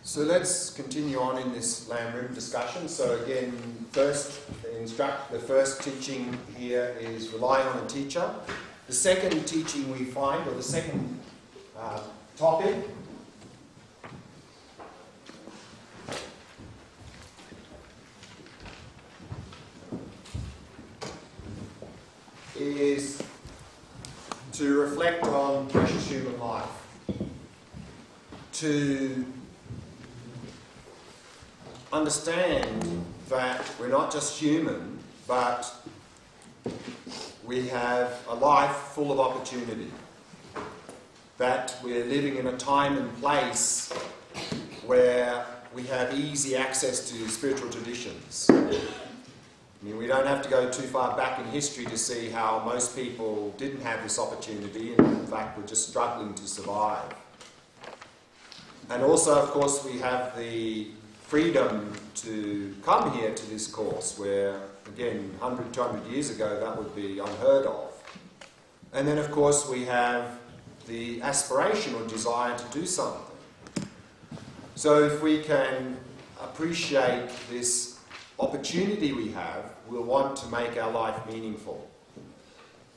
So let's continue on in this LAMRIM discussion. So again, the first teaching here is relying on a teacher. The second teaching we find, or the second topic, is to reflect on precious human life. To understand that we're not just human, but we have a life full of opportunity. That we're living in a time and place where we have easy access to spiritual traditions. I mean, we don't have to go too far back in history to see how most people didn't have this opportunity and in fact were just struggling to survive. And also, of course, we have the freedom to come here to this course where, again, 100, 200 years ago that would be unheard of. And then, of course, we have the aspiration or desire to do something. So if we can appreciate this opportunity we have, we'll want to make our life meaningful.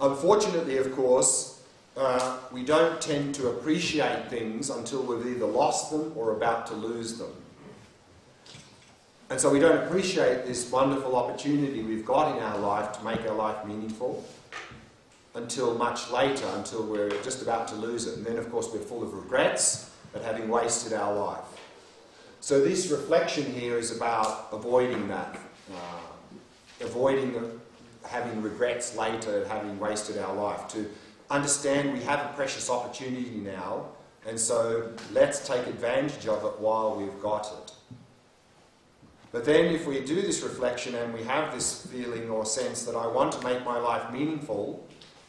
Unfortunately, of course, we don't tend to appreciate things until we've either lost them or about to lose them. And so we don't appreciate this wonderful opportunity we've got in our life to make our life meaningful until much later, until we're just about to lose it. And then, of course, we're full of regrets at having wasted our life. So this reflection here is about avoiding that, avoiding having regrets later at having wasted our life, to understand we have a precious opportunity now, and so let's take advantage of it while we've got it. But then if we do this reflection and we have this feeling or sense that I want to make my life meaningful,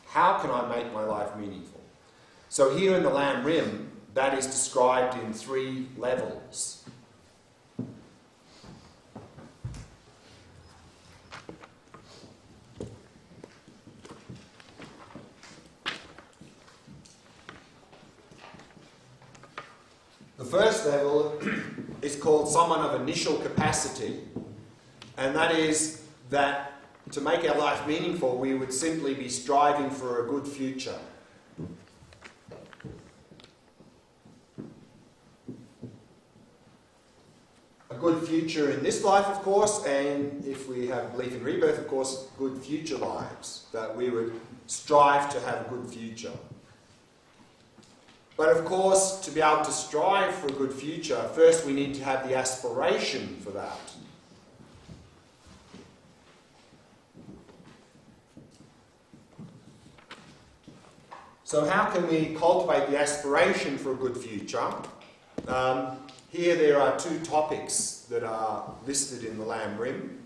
how can I make my life meaningful? So here in the LAMRIM, that is described in 3 levels. The first level is called someone of initial capacity, and that is that to make our life meaningful, we would simply be striving for a good future. A good future in this life, of course, and if we have belief in rebirth, of course, good future lives, that we would strive to have a good future. But of course, to be able to strive for a good future, first we need to have the aspiration for that. So how can we cultivate the aspiration for a good future? Here there are 2 topics that are listed in the LAMRIM.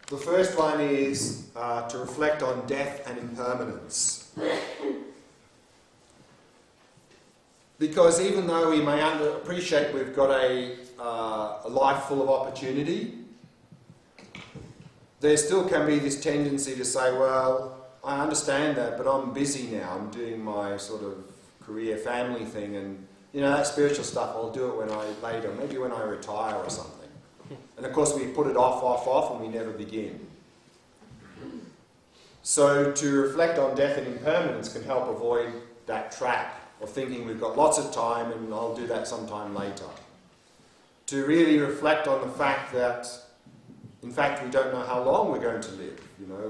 The first one is to reflect on death and impermanence. Because even though we may appreciate we've got a life full of opportunity, there still can be this tendency to say, well, I understand that, but I'm busy now. I'm doing my sort of career, family thing, and that spiritual stuff, I'll do it later, maybe when I retire or something. And of course we put it off, and we never begin. So to reflect on death and impermanence can help avoid that trap of thinking we've got lots of time and I'll do that sometime later. To really reflect on the fact that, in fact, we don't know how long we're going to live.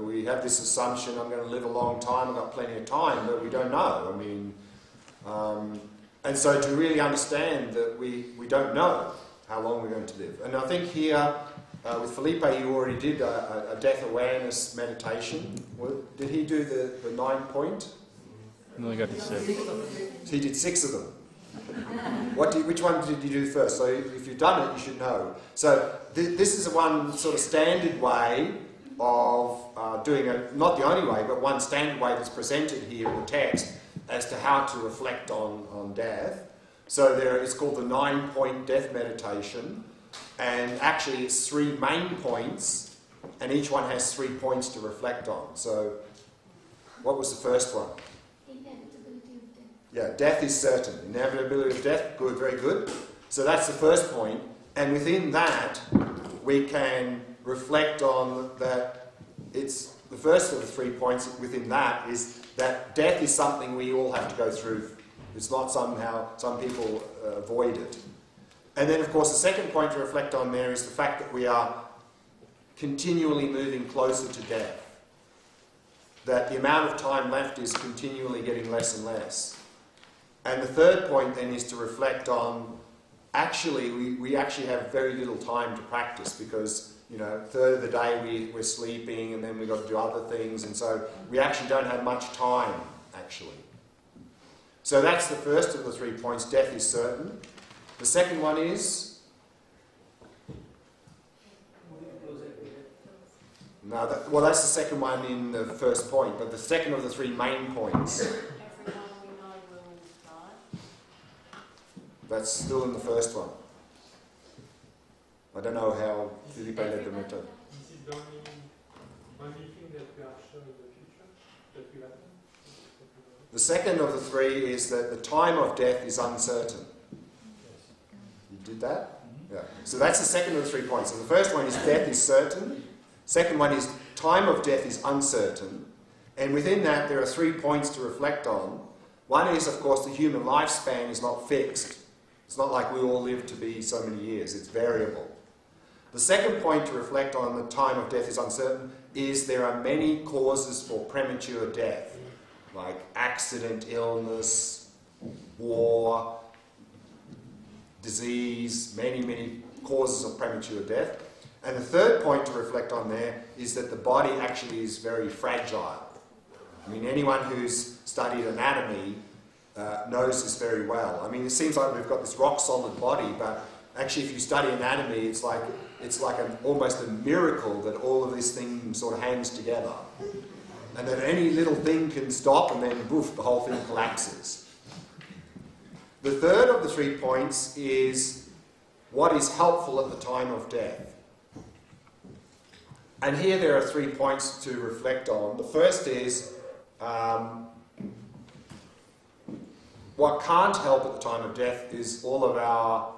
We have this assumption, I'm going to live a long time, I've got plenty of time, but we don't know. And so to really understand that we don't know how long we're going to live. And I think here, with Felipe, you already did a death awareness meditation. Did he do the 9-point? No, I got to 6. So he did 6 of them. Which one did you do first? So if you've done it, you should know. So this is one sort of standard way of doing it, not the only way, but one standard way that's presented here in the text as to how to reflect on death. So it's called the 9-point death meditation. And actually it's 3 main points, and each one has 3 points to reflect on. So, what was the first one? Inevitability of death. Yeah, death is certain. Inevitability of death, good, very good. So that's the first point. And within that, we can reflect on that it's the first of the 3 points within that is that death is something we all have to go through. It's not somehow some people avoid it. And then, of course, the second point to reflect on there is the fact that we are continually moving closer to death. That the amount of time left is continually getting less and less. And the third point then is to reflect on, actually, we actually have very little time to practice because, you know, a third of the day we're sleeping and then we've got to do other things, and so we actually don't have much time, actually. So that's the first of the 3 points, death is certain. The second one is... No, that's the second one in the first point, but the second of the 3 main points. Everyone we know will die. That's still in the first one. I don't know how Felipe led the method. Is it the only thing that we are sure in the future that will happen? The second of the 3 is that the time of death is uncertain. You did that? Yeah. So that's the second of the 3 points. So the first one is death is certain. Second one is time of death is uncertain. And within that there are 3 points to reflect on. One is, of course, the human lifespan is not fixed. It's not like we all live to be so many years. It's variable. The second point to reflect on the time of death is uncertain is there are many causes for premature death, like accident, illness, war, disease, many causes of premature death. And the third point to reflect on there is that the body actually is very fragile. I mean, anyone who's studied anatomy knows this very well. I mean, it seems like we've got this rock-solid body, but actually if you study anatomy, it's like almost a miracle that all of this thing sort of hangs together. And that any little thing can stop and then, poof, the whole thing collapses. The third of the 3 points is what is helpful at the time of death. And here there are 3 points to reflect on. The first is what can't help at the time of death is all of our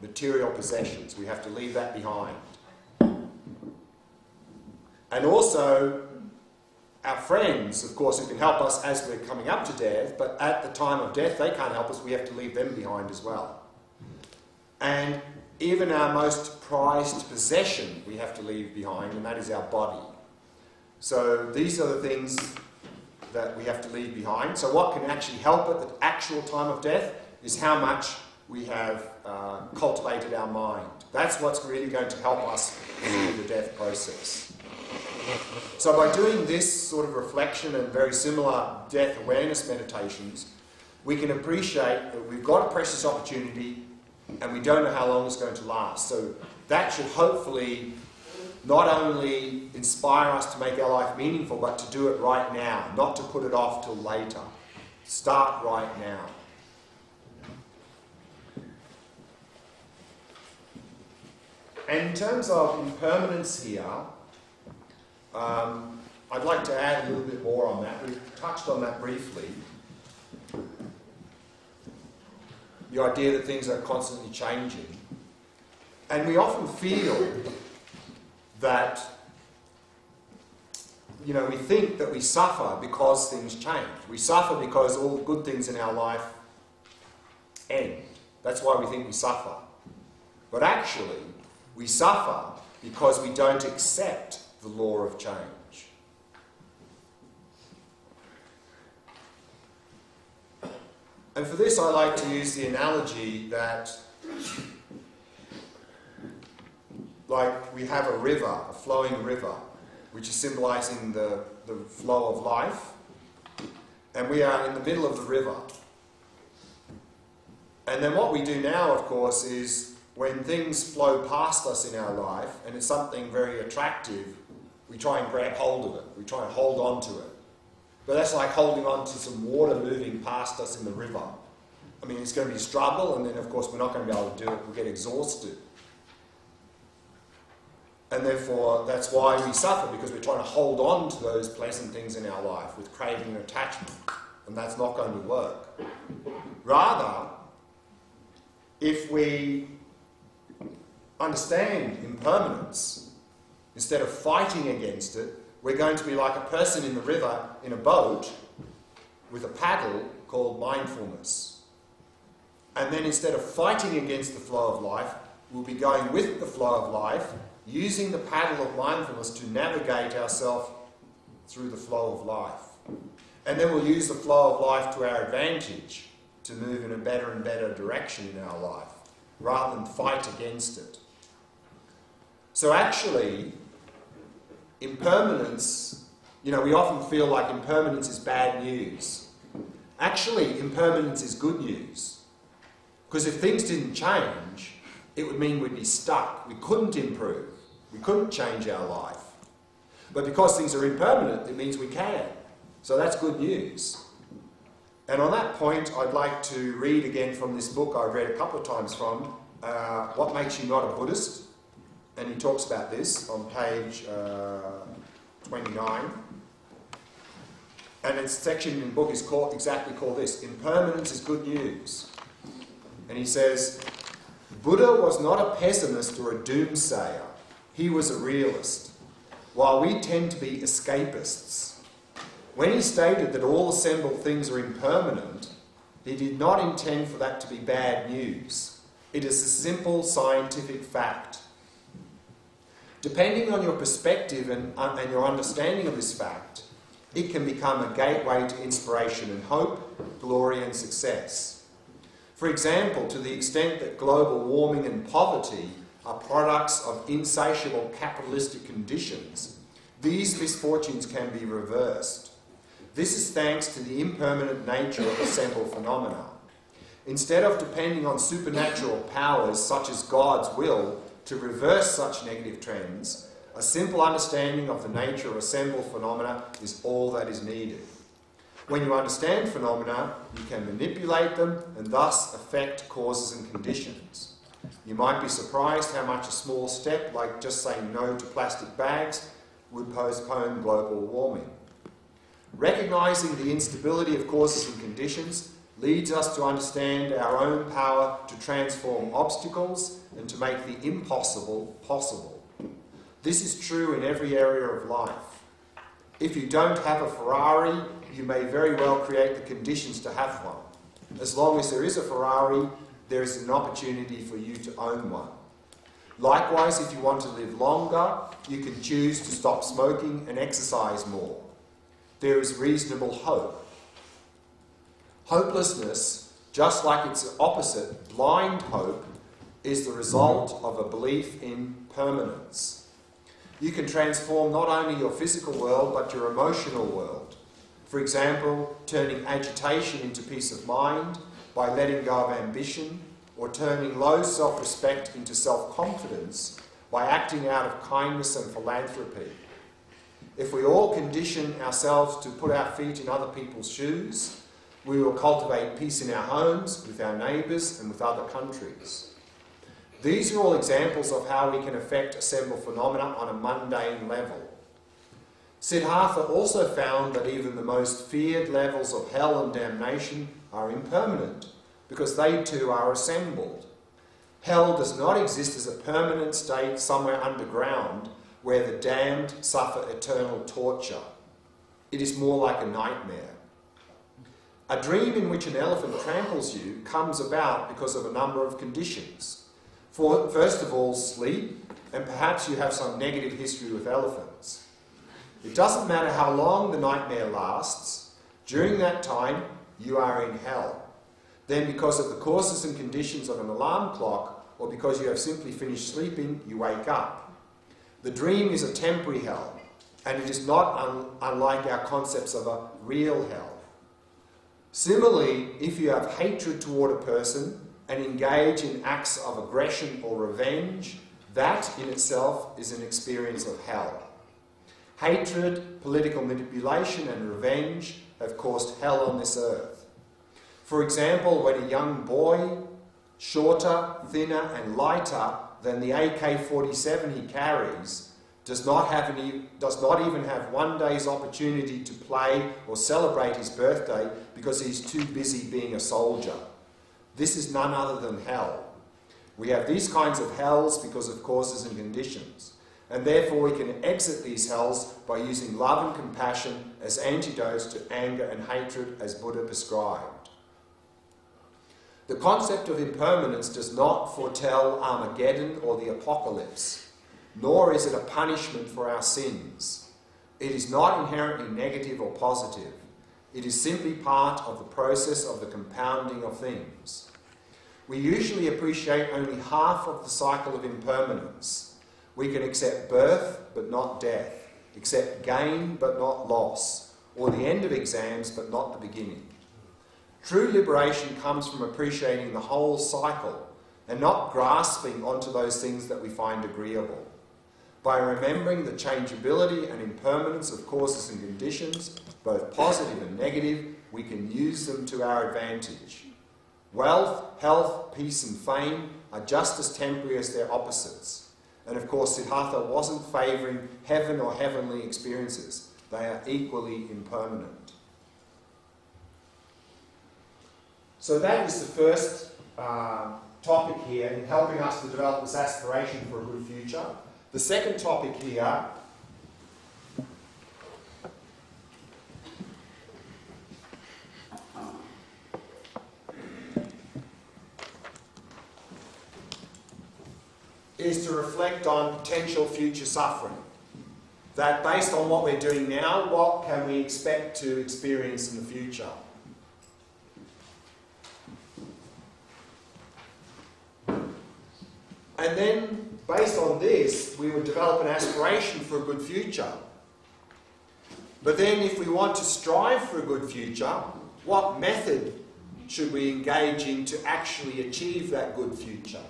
material possessions. We have to leave that behind. And also our friends, of course, who can help us as we're coming up to death, but at the time of death they can't help us, we have to leave them behind as well. And even our most prized possession we have to leave behind, and that is our body. So these are the things that we have to leave behind. So what can actually help at the actual time of death is how much we have cultivated our mind. That's what's really going to help us through the death process. So by doing this sort of reflection and very similar death awareness meditations, we can appreciate that we've got a precious opportunity and we don't know how long it's going to last. So that should hopefully not only inspire us to make our life meaningful, but to do it right now, not to put it off till later. Start right now. And in terms of impermanence here, I'd like to add a little bit more on that. We've touched on that briefly. The idea that things are constantly changing. And we often feel that, you know, we think that we suffer because things change. We suffer because all the good things in our life end. That's why we think we suffer. But actually, we suffer because we don't accept the law of change. And for this I like to use the analogy that, like we have a river, a flowing river, which is symbolizing the flow of life, and we are in the middle of the river. And then what we do now, of course, is when things flow past us in our life, and it's something very attractive, we try and grab hold of it. We try and hold on to it. But that's like holding on to some water moving past us in the river. I mean, it's going to be a struggle, and then, of course, we're not going to be able to do it. We'll get exhausted. And therefore, that's why we suffer, because we're trying to hold on to those pleasant things in our life with craving and attachment. And that's not going to work. Rather, if we understand impermanence, instead of fighting against it, we're going to be like a person in the river in a boat with a paddle called mindfulness. And then instead of fighting against the flow of life, we'll be going with the flow of life, using the paddle of mindfulness to navigate ourselves through the flow of life. And then we'll use the flow of life to our advantage to move in a better and better direction in our life, rather than fight against it. So actually, impermanence, we often feel like impermanence is bad news. Actually, impermanence is good news. Because if things didn't change, it would mean we'd be stuck. We couldn't improve. We couldn't change our life. But because things are impermanent, it means we can. So that's good news. And on that point, I'd like to read again from this book I've read a couple of times from, What Makes You Not a Buddhist? And he talks about this on page 29. And its section in the book is exactly called this, Impermanence is Good News. And he says, Buddha was not a pessimist or a doomsayer. He was a realist, while we tend to be escapists. When he stated that all assembled things are impermanent, he did not intend for that to be bad news. It is a simple scientific fact. Depending on your perspective and your understanding of this fact, it can become a gateway to inspiration and hope, glory and success. For example, to the extent that global warming and poverty are products of insatiable capitalistic conditions, these misfortunes can be reversed. This is thanks to the impermanent nature of assembled phenomena. Instead of depending on supernatural powers such as God's will to reverse such negative trends, a simple understanding of the nature of assembled phenomena is all that is needed. When you understand phenomena, you can manipulate them and thus affect causes and conditions. You might be surprised how much a small step, like just saying no to plastic bags, would postpone global warming. Recognizing the instability of causes and conditions leads us to understand our own power to transform obstacles and to make the impossible possible. This is true in every area of life. If you don't have a Ferrari, you may very well create the conditions to have one. As long as there is a Ferrari, there is an opportunity for you to own one. Likewise, if you want to live longer, you can choose to stop smoking and exercise more. There is reasonable hope. Hopelessness, just like its opposite, blind hope, is the result of a belief in permanence. You can transform not only your physical world, but your emotional world. For example, turning agitation into peace of mind by letting go of ambition, or turning low self-respect into self-confidence by acting out of kindness and philanthropy. If we all condition ourselves to put our feet in other people's shoes, we will cultivate peace in our homes, with our neighbours and with other countries. These are all examples of how we can affect assembled phenomena on a mundane level. Siddhartha also found that even the most feared levels of hell and damnation are impermanent, because they too are assembled. Hell does not exist as a permanent state somewhere underground where the damned suffer eternal torture. It is more like a nightmare. A dream in which an elephant tramples you comes about because of a number of conditions. First of all, sleep, and perhaps you have some negative history with elephants. It doesn't matter how long the nightmare lasts, during that time you are in hell. Then, because of the causes and conditions of an alarm clock, or because you have simply finished sleeping, you wake up. The dream is a temporary hell, and it is not unlike our concepts of a real hell. Similarly, if you have hatred toward a person and engage in acts of aggression or revenge, that in itself is an experience of hell. Hatred, political manipulation, and revenge have caused hell on this earth. For example, when a young boy shorter, thinner and lighter than the AK-47 he carries, does not even have one day's opportunity to play or celebrate his birthday because he's too busy being a soldier. This is none other than hell. We have these kinds of hells because of causes and conditions, and therefore we can exit these hells by using love and compassion as antidotes to anger and hatred as Buddha prescribed. The concept of impermanence does not foretell Armageddon or the apocalypse, nor is it a punishment for our sins. It is not inherently negative or positive. It is simply part of the process of the compounding of things. We usually appreciate only half of the cycle of impermanence. We can accept birth but not death, accept gain but not loss, or the end of exams but not the beginning. True liberation comes from appreciating the whole cycle and not grasping onto those things that we find agreeable. By remembering the changeability and impermanence of causes and conditions, both positive and negative, we can use them to our advantage. Wealth, health, peace and fame are just as temporary as their opposites. And of course, Siddhartha wasn't favouring heaven or heavenly experiences. They are equally impermanent. So that is the first topic here in helping us to develop this aspiration for a good future. The second topic here is to reflect on potential future suffering. That based on what we're doing now, what can we expect to experience in the future? And then, based on this, we would develop an aspiration for a good future. But then, if we want to strive for a good future, what method should we engage in to actually achieve that good future?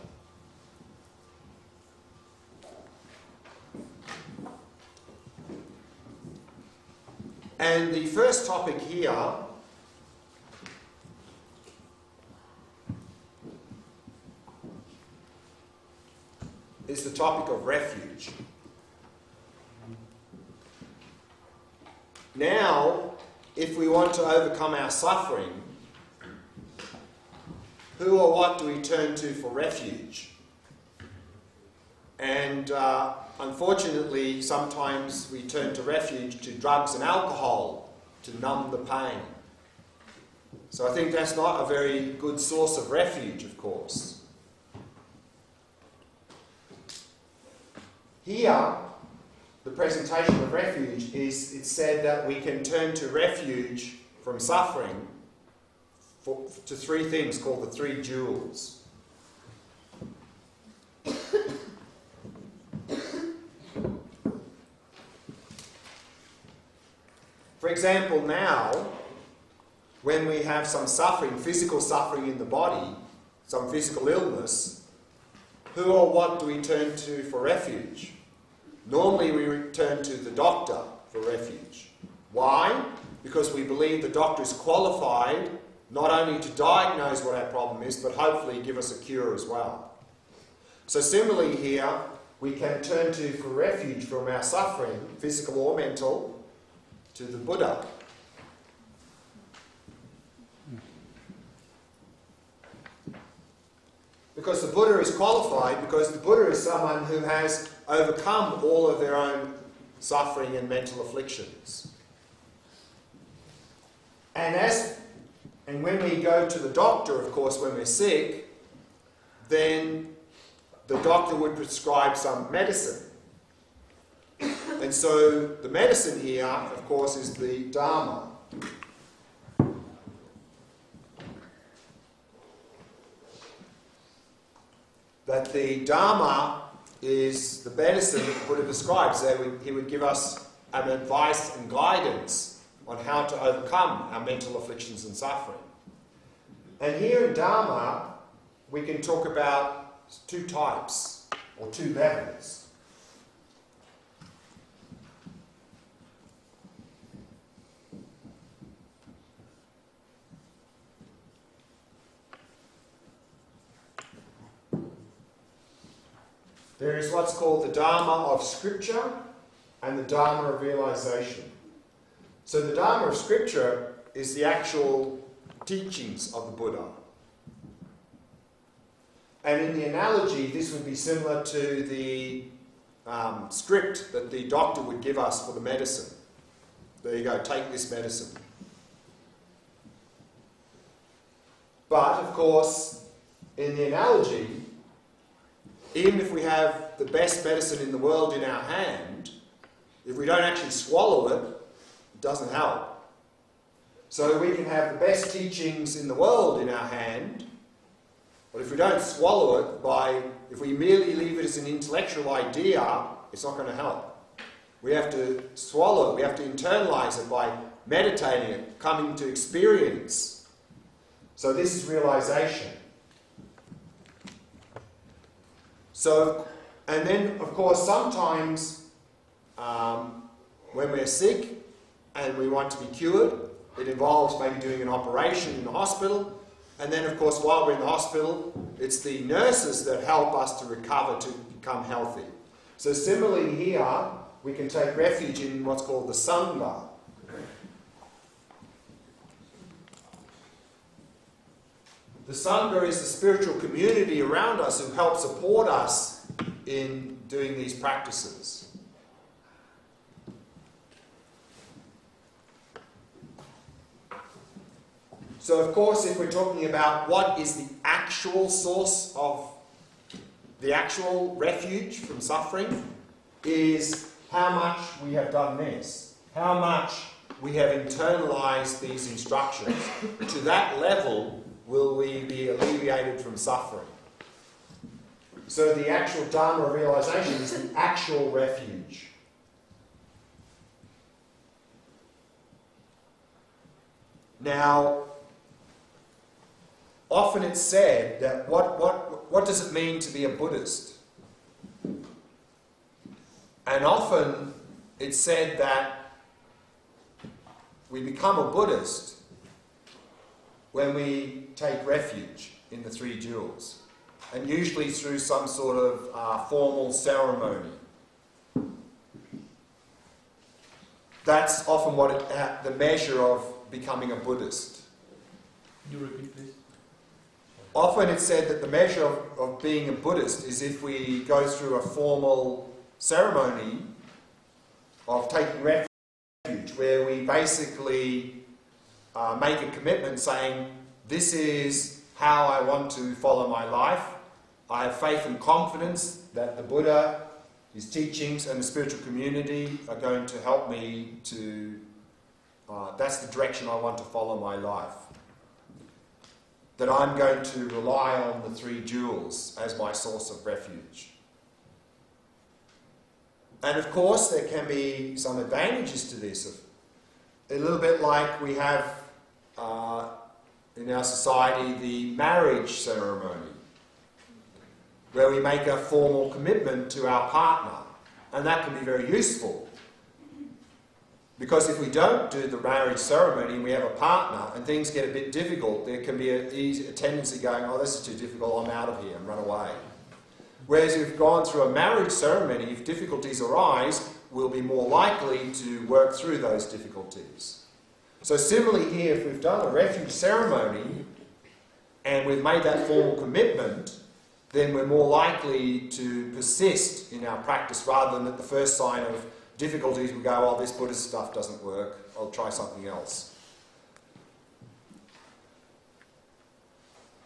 And the first topic here is the topic of refuge. Now, if we want to overcome our suffering, who or what do we turn to for refuge? And unfortunately, sometimes we turn to refuge to drugs and alcohol to numb the pain. So I think that's not a very good source of refuge, of course. Here, the presentation of refuge is, it's said that we can turn to refuge from suffering to three things called the three jewels. For example, now, when we have some suffering, physical suffering in the body, some physical illness, who or what do we turn to for refuge? Normally we return to the doctor for refuge. Why? Because we believe the doctor is qualified not only to diagnose what our problem is, but hopefully give us a cure as well. So similarly here, we can turn to for refuge from our suffering, physical or mental, to the Buddha. Because the Buddha is qualified, because the Buddha is someone who has overcome all of their own suffering and mental afflictions. And when we go to the doctor, of course, when we're sick, then the doctor would prescribe some medicine. And so the medicine here, of course, is the Dharma. That the Dharma is the medicine that the Buddha prescribes. He would give us an advice and guidance on how to overcome our mental afflictions and suffering. And here in Dharma, we can talk about two types, or two levels. There is what's called the Dharma of Scripture and the Dharma of Realization. So the Dharma of Scripture is the actual teachings of the Buddha. And in the analogy, this would be similar to the script that the doctor would give us for the medicine. There you go, take this medicine. But, of course, in the analogy, even if we have the best medicine in the world in our hand, if we don't actually swallow it, it doesn't help. So we can have the best teachings in the world in our hand, but if we don't swallow it, if we merely leave it as an intellectual idea, it's not going to help. We have to swallow it, we have to internalize it by meditating it, coming to experience. So this is realization. So, and then of course sometimes when we're sick and we want to be cured, it involves maybe doing an operation in the hospital. And then, of course, while we're in the hospital, it's the nurses that help us to recover, to become healthy. So similarly here, we can take refuge in what's called the Sangha. The Sangha is the spiritual community around us who help support us in doing these practices. So, of course, if we're talking about what is the actual source of the actual refuge from suffering, is how much we have done this, how much we have internalized these instructions. To that level, will we be alleviated from suffering? So the actual Dharma realization is the actual refuge. Now, often it's said that what does it mean to be a Buddhist? And often it's said that we become a Buddhist when we take refuge in the three jewels, and usually through some sort of formal ceremony. That's often the measure of becoming a Buddhist. Can you repeat, please? Often it's said that the measure of being a Buddhist is if we go through a formal ceremony of taking refuge, where we basically make a commitment saying, this is how I want to follow my life. I have faith and confidence that the Buddha, his teachings and the spiritual community are going to help me to, that's the direction I want to follow my life. That I'm going to rely on the three jewels as my source of refuge. And of course there can be some advantages to this. A little bit like we have in our society the marriage ceremony, where we make a formal commitment to our partner, and that can be very useful. Because if we don't do the marriage ceremony and we have a partner and things get a bit difficult, there can be a tendency going, oh, this is too difficult, I'm out of here, and run away. Whereas if we've gone through a marriage ceremony, if difficulties arise, we'll be more likely to work through those difficulties. So similarly here, if we've done a refuge ceremony and we've made that formal commitment, then we're more likely to persist in our practice rather than at the first sign of difficulties we go, oh, this Buddhist stuff doesn't work, I'll try something else.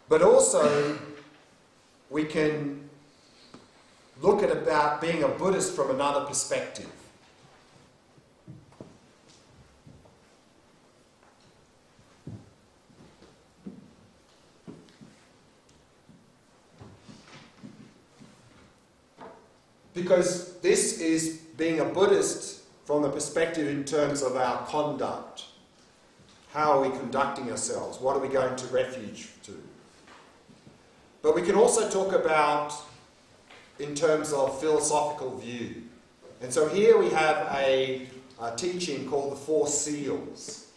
But also, we can look at about being a Buddhist from another perspective. Because this is being a Buddhist from the perspective in terms of our conduct. How are we conducting ourselves? What are we going to refuge to? But we can also talk about in terms of philosophical view. And so here we have a teaching called the Four Seals.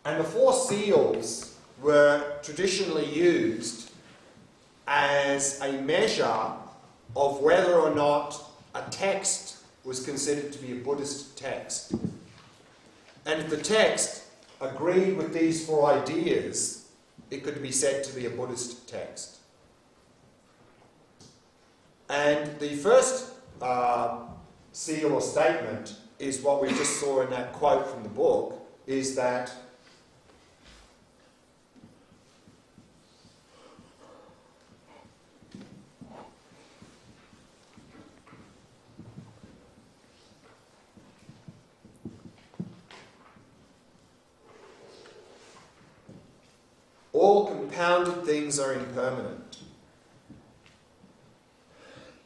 And the 4 seals were traditionally used as a measure of whether or not a text was considered to be a Buddhist text. And if the text agreed with these 4 ideas, it could be said to be a Buddhist text. And the first seal or statement is what we just saw in that quote from the book, is that all compounded things are impermanent.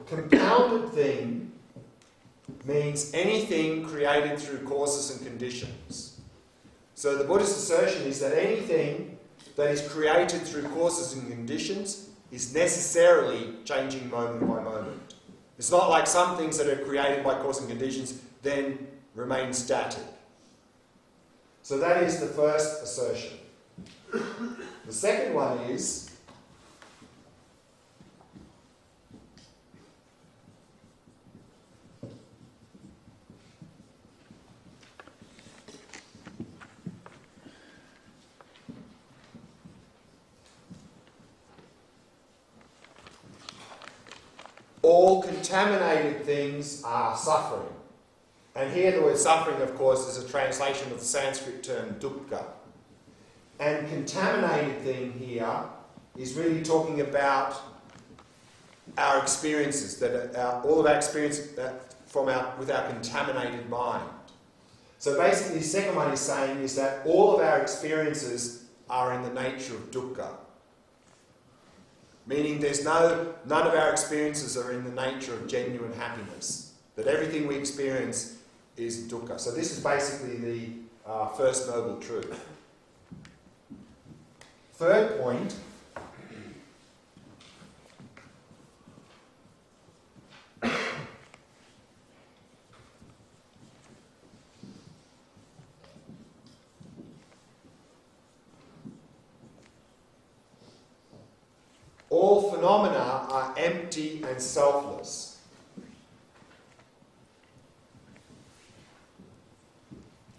Compounded thing means anything created through causes and conditions. So the Buddhist assertion is that anything that is created through causes and conditions is necessarily changing moment by moment. It's not like some things that are created by cause and conditions then remain static. So that is the first assertion. The second one is all contaminated things are suffering. And here the word suffering, of course, is a translation of the Sanskrit term dukkha. And contaminated thing here is really talking about our experiences, that all of our experiences with our contaminated mind. So basically, the second one is saying is that all of our experiences are in the nature of dukkha. Meaning none of our experiences are in the nature of genuine happiness. That everything we experience is dukkha. So this is basically the first noble truth. Third point, all phenomena are empty and selfless.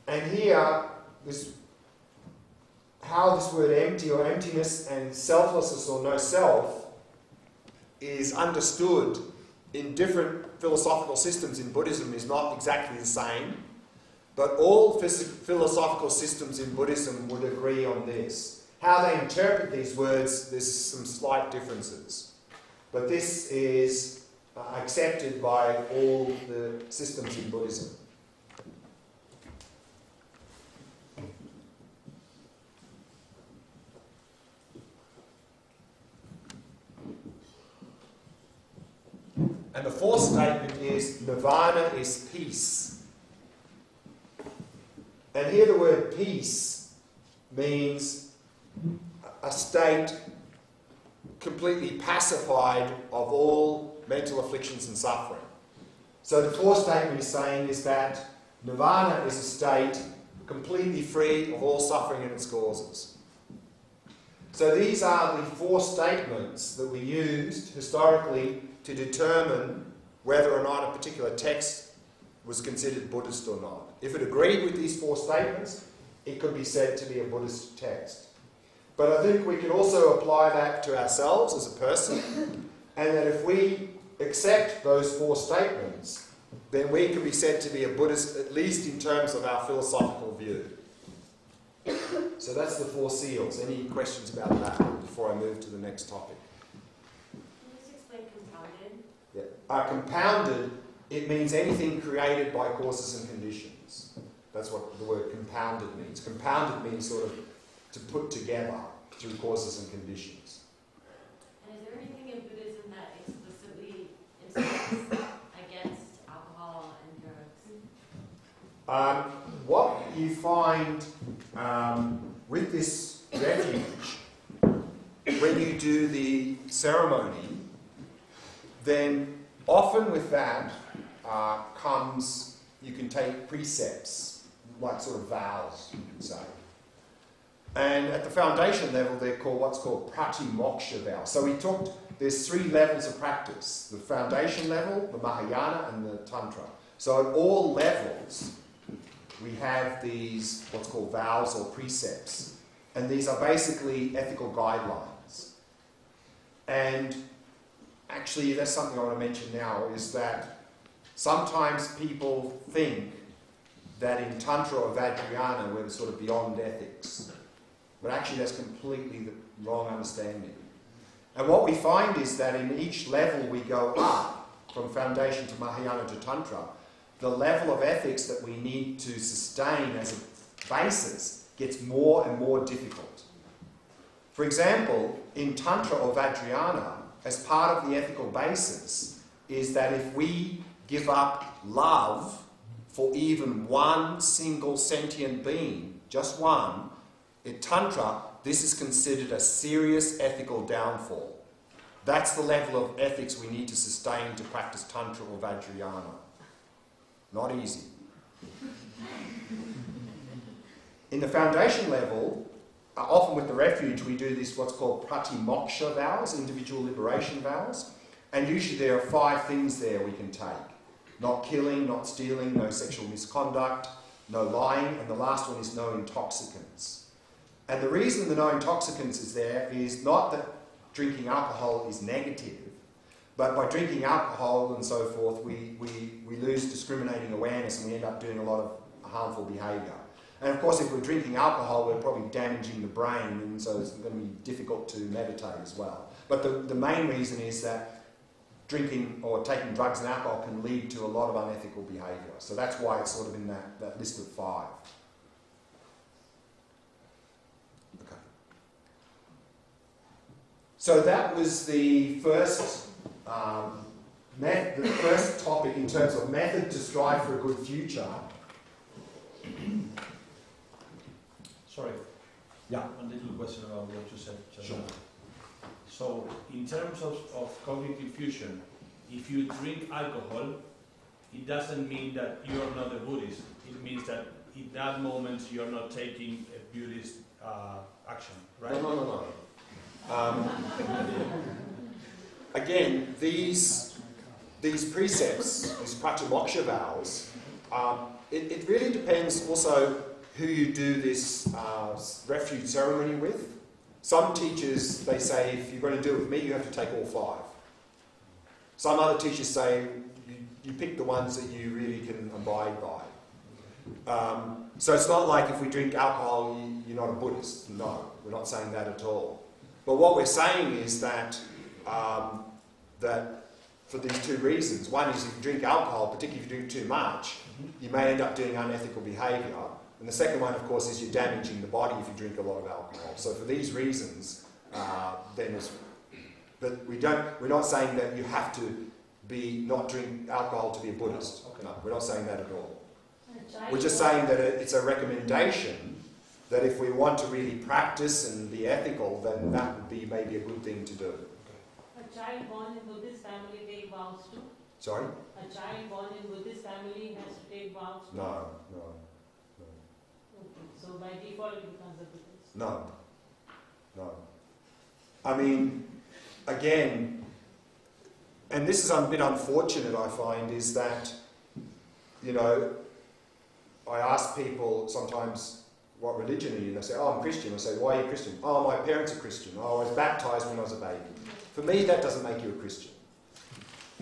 And here, how this word empty or emptiness and selflessness or no self is understood in different philosophical systems in Buddhism is not exactly the same, but all philosophical systems in Buddhism would agree on this. How they interpret these words, there's some slight differences. But this is accepted by all the systems in Buddhism. And the fourth statement is nirvana is peace. And here the word peace means a state completely pacified of all mental afflictions and suffering. So the fourth statement is saying is that nirvana is a state completely free of all suffering and its causes. So these are the 4 statements that we used historically to determine whether or not a particular text was considered Buddhist or not. If it agreed with these 4 statements, it could be said to be a Buddhist text. But I think we can also apply that to ourselves as a person, and that if we accept those 4 statements, then we can be said to be a Buddhist, at least in terms of our philosophical view. So that's the 4 seals. Any questions about that before I move to the next topic? Compounded, it means anything created by causes and conditions. That's what the word compounded means. Compounded means sort of to put together through causes and conditions. And is there anything in Buddhism that explicitly instructs against alcohol and drugs? What you find with this refuge, when you do the ceremony, then often with that comes, you can take precepts, like sort of vows, you can say. And at the foundation level, they're called what's called pratimoksha vows. So we talked, there's 3 levels of practice. The foundation level, the Mahayana, and the Tantra. So at all levels, we have these what's called vows or precepts. And these are basically ethical guidelines. And actually, that's something I want to mention now, is that sometimes people think that in Tantra of Adrionna we're sort of beyond ethics. But actually that's completely the wrong understanding. And what we find is that in each level we go up, from foundation to Mahayana to Tantra, the level of ethics that we need to sustain as a basis gets more and more difficult. For example, in Tantra of Adrionna, as part of the ethical basis, is that if we give up love for even one single sentient being, just one, in Tantra, this is considered a serious ethical downfall. That's the level of ethics we need to sustain to practice Tantra of Adrionna. Not easy. In the foundation level, often with the refuge, we do this what's called pratimoksha vows, individual liberation vows, and usually there are 5 things there we can take. Not killing, not stealing, no sexual misconduct, no lying, and the last one is no intoxicants. And the reason the no intoxicants is there is not that drinking alcohol is negative, but by drinking alcohol and so forth, we lose discriminating awareness and we end up doing a lot of harmful behaviour. And of course, if we're drinking alcohol, we're probably damaging the brain, and so it's going to be difficult to meditate as well. But the main reason is that drinking or taking drugs and alcohol can lead to a lot of unethical behaviour. So that's why it's sort of in that list of 5. Okay. So that was the first the first topic in terms of method to strive for a good future. Sorry. Yeah. One little question about what you said just Sure. now. So, in terms of cognitive fusion, if you drink alcohol, it doesn't mean that you are not a Buddhist. It means that in that moment you are not taking a Buddhist action, right? No. Again, these precepts, these pratimoksha vows, it really depends also who you do this refuge ceremony with. Some teachers, they say, if you're going to do it with me, you have to take all 5. Some other teachers say, you pick the ones that you really can abide by. So it's not like if we drink alcohol, you're not a Buddhist. No, we're not saying that at all. But what we're saying is that that for these 2 reasons. One is if you drink alcohol, particularly if you drink too much, you may end up doing unethical behaviour. And the second one, of course, is you're damaging the body if you drink a lot of alcohol. So for these reasons, but we're not saying that you have to not drink alcohol to be a Buddhist. Okay. No, we're not saying that at all. Giant We're just ball- saying that it's a recommendation that if we want to really practice and be ethical, then that would be maybe a good thing to do. A child born in Buddhist family take vows too. Sorry? A child born in Buddhist family has to take vows too. No. Okay. So by default it becomes a Buddhist. No. I mean, again, and this is a bit unfortunate, I find, is that, I ask people sometimes, what religion are you? And they say, oh, I'm Christian. I say, why are you Christian? Oh, my parents are Christian. Oh, I was baptised when I was a baby. For me, that doesn't make you a Christian.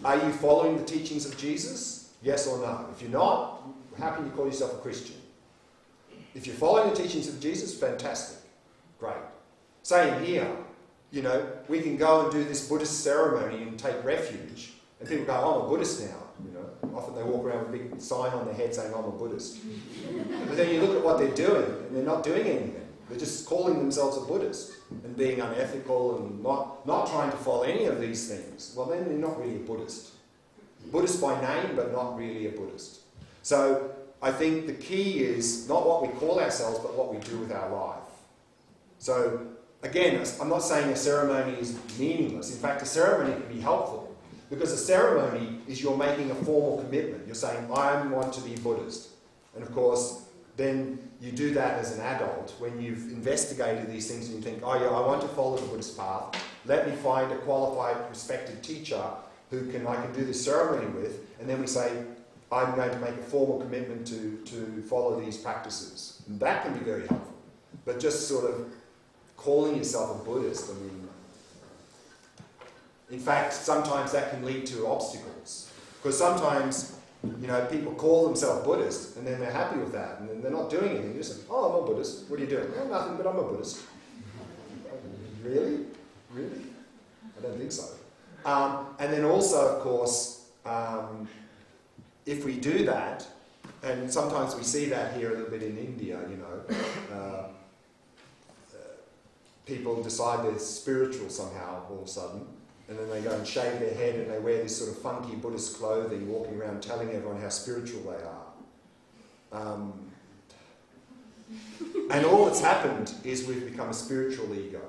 Are you following the teachings of Jesus? Yes or no? If you're not, how can you call yourself a Christian? If you're following the teachings of Jesus, fantastic. Great. Same here. We can go and do this Buddhist ceremony and take refuge. And people go, oh, I'm a Buddhist now. Often they walk around with a big sign on their head saying, I'm a Buddhist. But then you look at what they're doing, and they're not doing anything. They're just calling themselves a Buddhist and being unethical and not trying to follow any of these things. Well, then they're not really a Buddhist. Buddhist by name, but not really a Buddhist. So I think the key is not what we call ourselves, but what we do with our life. So again, I'm not saying a ceremony is meaningless. In fact, a ceremony can be helpful. Because a ceremony is you're making a formal commitment. You're saying, I want to be Buddhist. And of course, then you do that as an adult when you've investigated these things and you think, oh yeah, I want to follow the Buddhist path. Let me find a qualified, respected teacher who I can do this ceremony with, and then we say, I'm going to make a formal commitment to follow these practices. And that can be very helpful. But just sort of calling yourself a Buddhist, I mean, in fact, sometimes that can lead to obstacles. Because sometimes, people call themselves Buddhist, and then they're happy with that, and then they're not doing anything. You're just like, oh, I'm a Buddhist. What are you doing? Oh, nothing, but I'm a Buddhist. Really? Really? I don't think so. And then also, of course, if we do that, and sometimes we see that here a little bit in India, people decide they're spiritual somehow all of a sudden, and then they go and shave their head and they wear this sort of funky Buddhist clothing, walking around telling everyone how spiritual they are. And all that's happened is we've become a spiritual ego.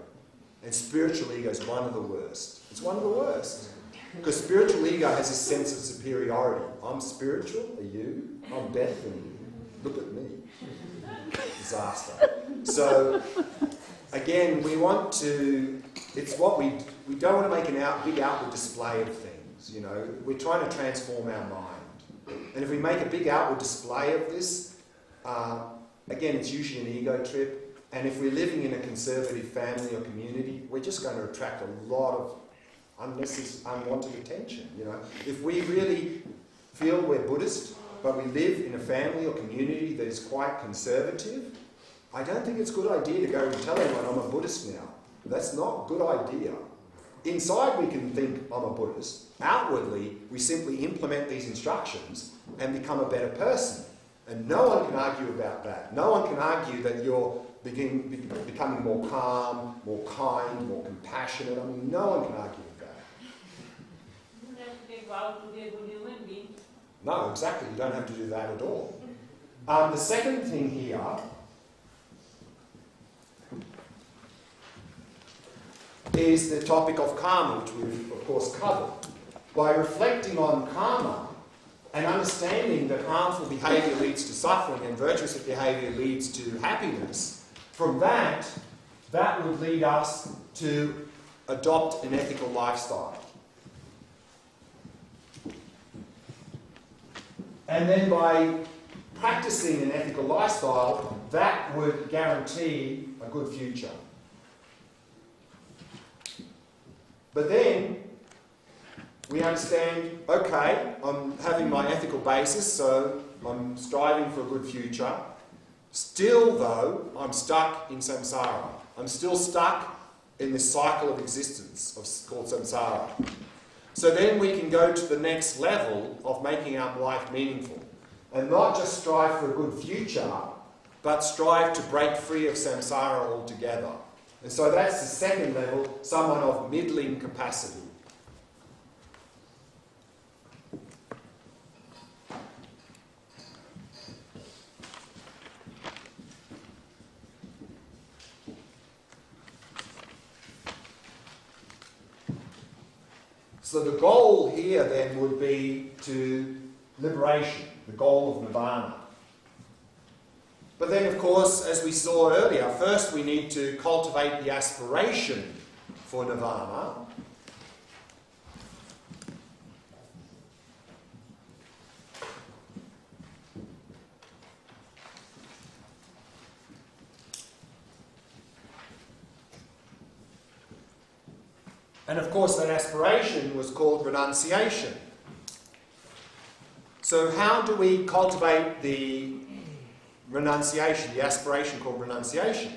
And spiritual ego is one of the worst. It's one of the worst. Because spiritual ego has this sense of superiority. I'm spiritual, are you? I'm better than you. Look at me. Disaster. So, again, we want to, it's what we don't want to make a big outward display of things, We're trying to transform our mind. And if we make a big outward display of this, again, it's usually an ego trip. And if we're living in a conservative family or community, we're just going to attract a lot of unwanted attention, If we really feel we're Buddhist, but we live in a family or community that is quite conservative, I don't think it's a good idea to go and tell everyone I'm a Buddhist now. That's not a good idea. Inside we can think I'm a Buddhist. Outwardly, we simply implement these instructions and become a better person. And no one can argue about that. No one can argue that you're becoming more calm, more kind, more compassionate. I mean, no one can argue with that. You don't have to take vows to be a good human being. No, exactly. You don't have to do that at all. The second thing here is the topic of karma, which we've, of course, covered. By reflecting on karma and understanding that harmful behaviour leads to suffering and virtuous behaviour leads to happiness, from that would lead us to adopt an ethical lifestyle. And then by practicing an ethical lifestyle, that would guarantee a good future. But then we understand, okay, I'm having my ethical basis, so I'm striving for a good future. Still, though, I'm stuck in samsara. I'm still stuck in this cycle of existence called samsara. So then we can go to the next level of making our life meaningful. And not just strive for a good future, but strive to break free of samsara altogether. And so that's the second level, someone of middling capacity. So the goal here then would be to liberation, the goal of nirvana. But then, of course, as we saw earlier, first we need to cultivate the aspiration for nirvana. And of course, that aspiration was called renunciation. So how do we cultivate the renunciation, the aspiration called renunciation?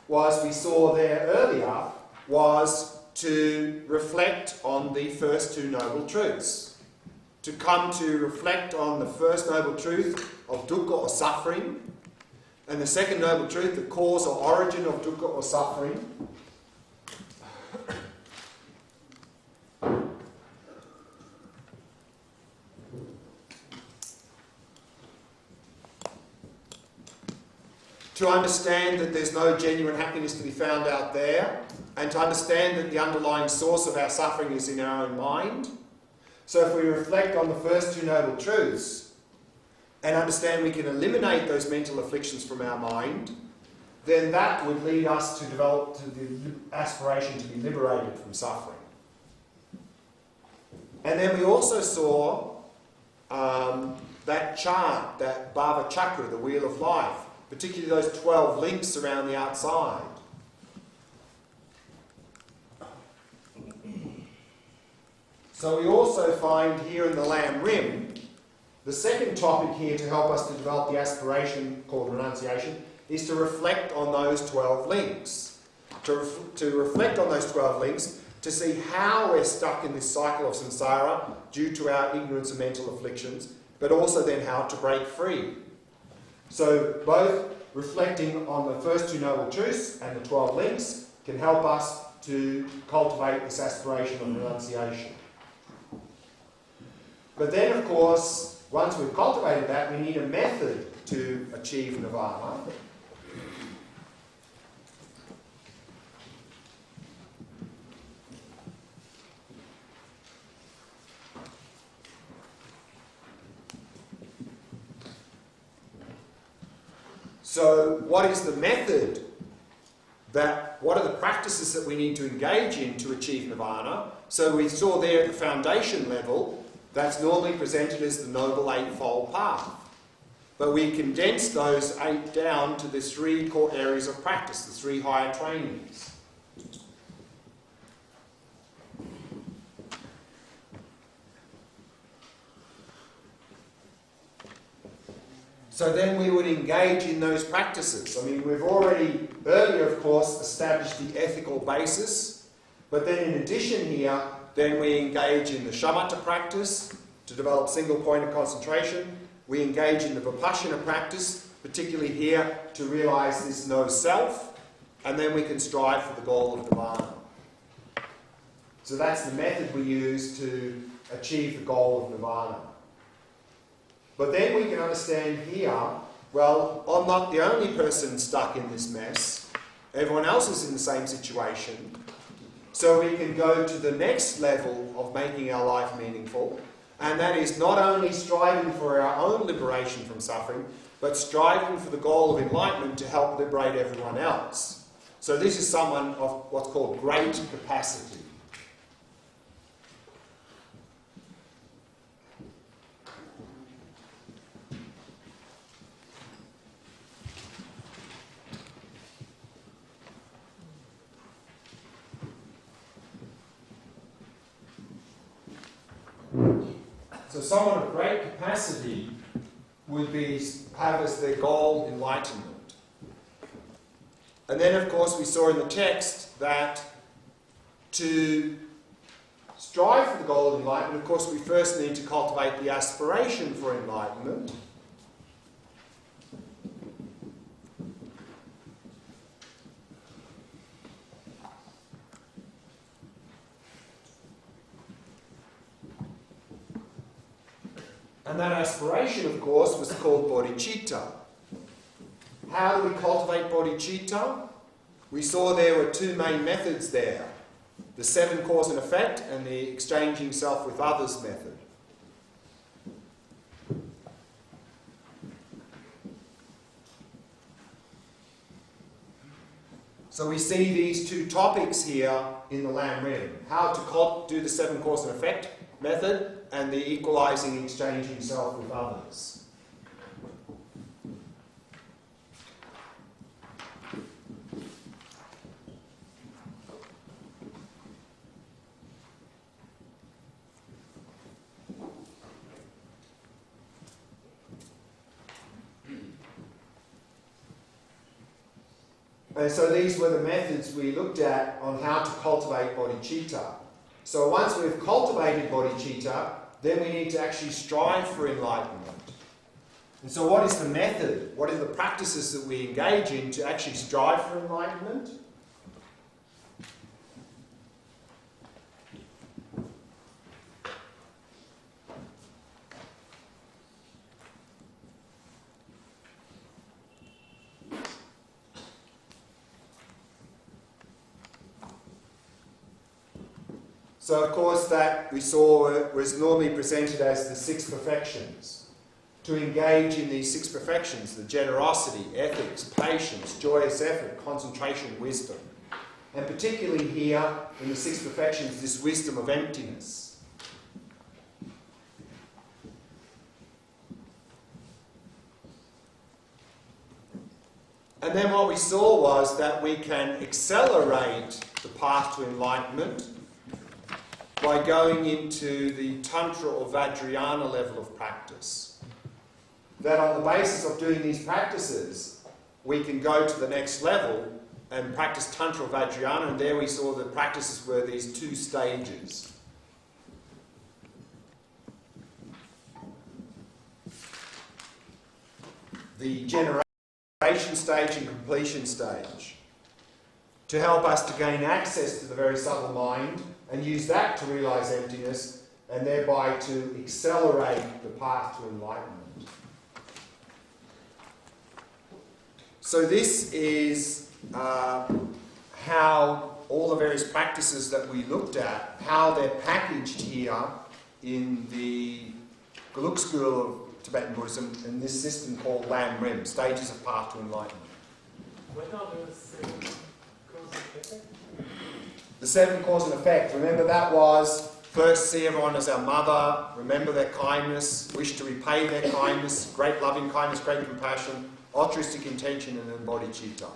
Well, as we saw there earlier, was to reflect on the first two noble truths. To come to reflect on the first noble truth of dukkha or suffering, and the second noble truth, the cause or origin of dukkha or suffering. To understand that there's no genuine happiness to be found out there, and to understand that the underlying source of our suffering is in our own mind. So if we reflect on the first two noble truths, and understand we can eliminate those mental afflictions from our mind, then that would lead us to develop to the aspiration to be liberated from suffering. And then we also saw that chart, that Bhava Chakra, the wheel of life, particularly those 12 links around the outside. So we also find here in the LAMRIM, the second topic here to help us to develop the aspiration called renunciation is to reflect on those 12 links. To reflect on those 12 links, to see how we're stuck in this cycle of samsara due to our ignorance and mental afflictions, but also then how to break free. So both reflecting on the first two noble truths and the 12 links can help us to cultivate this aspiration of renunciation. But then, of course, once we've cultivated that, we need a method to achieve nirvana. So, what is the method? What are the practices that we need to engage in to achieve nirvana? So we saw there at the foundation level, that's normally presented as the Noble Eightfold Path. But we condense those 8 down to the 3 core areas of practice, the 3 higher trainings. So then we would engage in those practices. I mean, we've already earlier, of course, established the ethical basis, but then in addition here, then we engage in the shamatha practice to develop single point of concentration. We engage in the vipassana practice, particularly here to realise this no self, and then we can strive for the goal of nirvana. So that's the method we use to achieve the goal of nirvana. But then we can understand here, well, I'm not the only person stuck in this mess. Everyone else is in the same situation. So we can go to the next level of making our life meaningful, and that is not only striving for our own liberation from suffering, but striving for the goal of enlightenment to help liberate everyone else. So this is someone of what's called great capacity. So someone of great capacity would have as their goal enlightenment. And then, of course, we saw in the text that to strive for the goal of enlightenment, of course, we first need to cultivate the aspiration for enlightenment. And that aspiration, of course, was called bodhicitta. How do we cultivate bodhicitta? We saw there were 2 main methods there. The 7 cause and effect and the exchanging self with others method. So we see these 2 topics here in the LAMRIM. How to do the 7 cause and effect method and the equalizing, exchanging self with others. And so these were the methods we looked at on how to cultivate bodhicitta. So once we've cultivated bodhicitta, then we need to actually strive for enlightenment. And so what is the method? What are the practices that we engage in to actually strive for enlightenment? So of course that we saw was normally presented as the 6 perfections. to engage in these 6 perfections, the generosity, ethics, patience, joyous effort, concentration, wisdom. And particularly here in the 6 perfections, this wisdom of emptiness. And then what we saw was that we can accelerate the path to enlightenment by going into the Tantra of Adrionna level of practice. That on the basis of doing these practices, we can go to the next level and practice Tantra of Adrionna, and there we saw the practices were these 2 stages. The generation stage and completion stage, to help us to gain access to the very subtle mind and use that to realise emptiness and thereby to accelerate the path to enlightenment. So this is how all the various practices that we looked at, how they're packaged here in the Geluk school of Tibetan Buddhism in this system called LAMRIM, Stages of Path to Enlightenment. What are the 7 cause and effect? The 7 cause and effect, remember that was first see everyone as our mother, remember their kindness, wish to repay their kindness, great loving kindness, great compassion, altruistic intention, and then bodhicitta.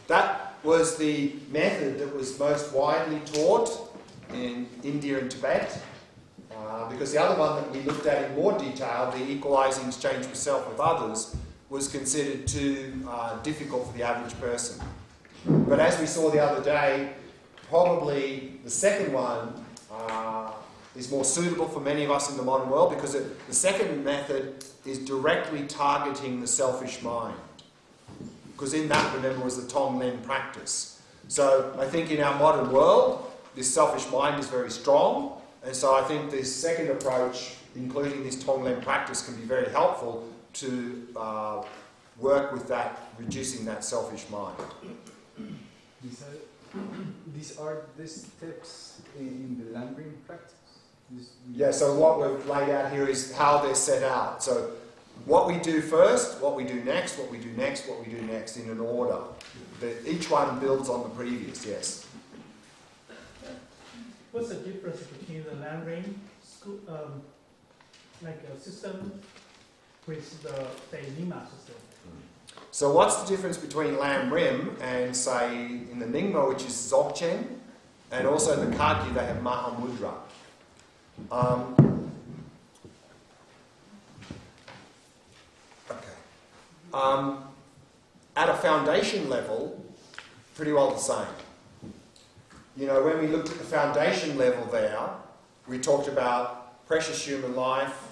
That was the method that was most widely taught in India and Tibet. Because the other one that we looked at in more detail, the equalising exchange for self with others, was considered too difficult for the average person. But as we saw the other day, probably the second one is more suitable for many of us in the modern world, because the second method is directly targeting the selfish mind. Because in that, remember, was the Tonglen practice. So I think in our modern world, this selfish mind is very strong. And so I think this second approach, including this Tonglen practice, can be very helpful to work with that, reducing that selfish mind. These are the steps in the LAMRIM practice? Yeah, so what we've laid out here is how they're set out. So what we do first, what we do next, what we do next, what we do next, in an order. Each one builds on the previous, yes. What's the difference between the LAMRIM school, like a system with the Nyingma system? So what's the difference between LAMRIM and, say, in the Nyingma, which is Dzogchen, and also in the Kagyu, they have Mahamudra? At a foundation level, pretty well the same. You know, when we looked at the foundation level there, we talked about precious human life,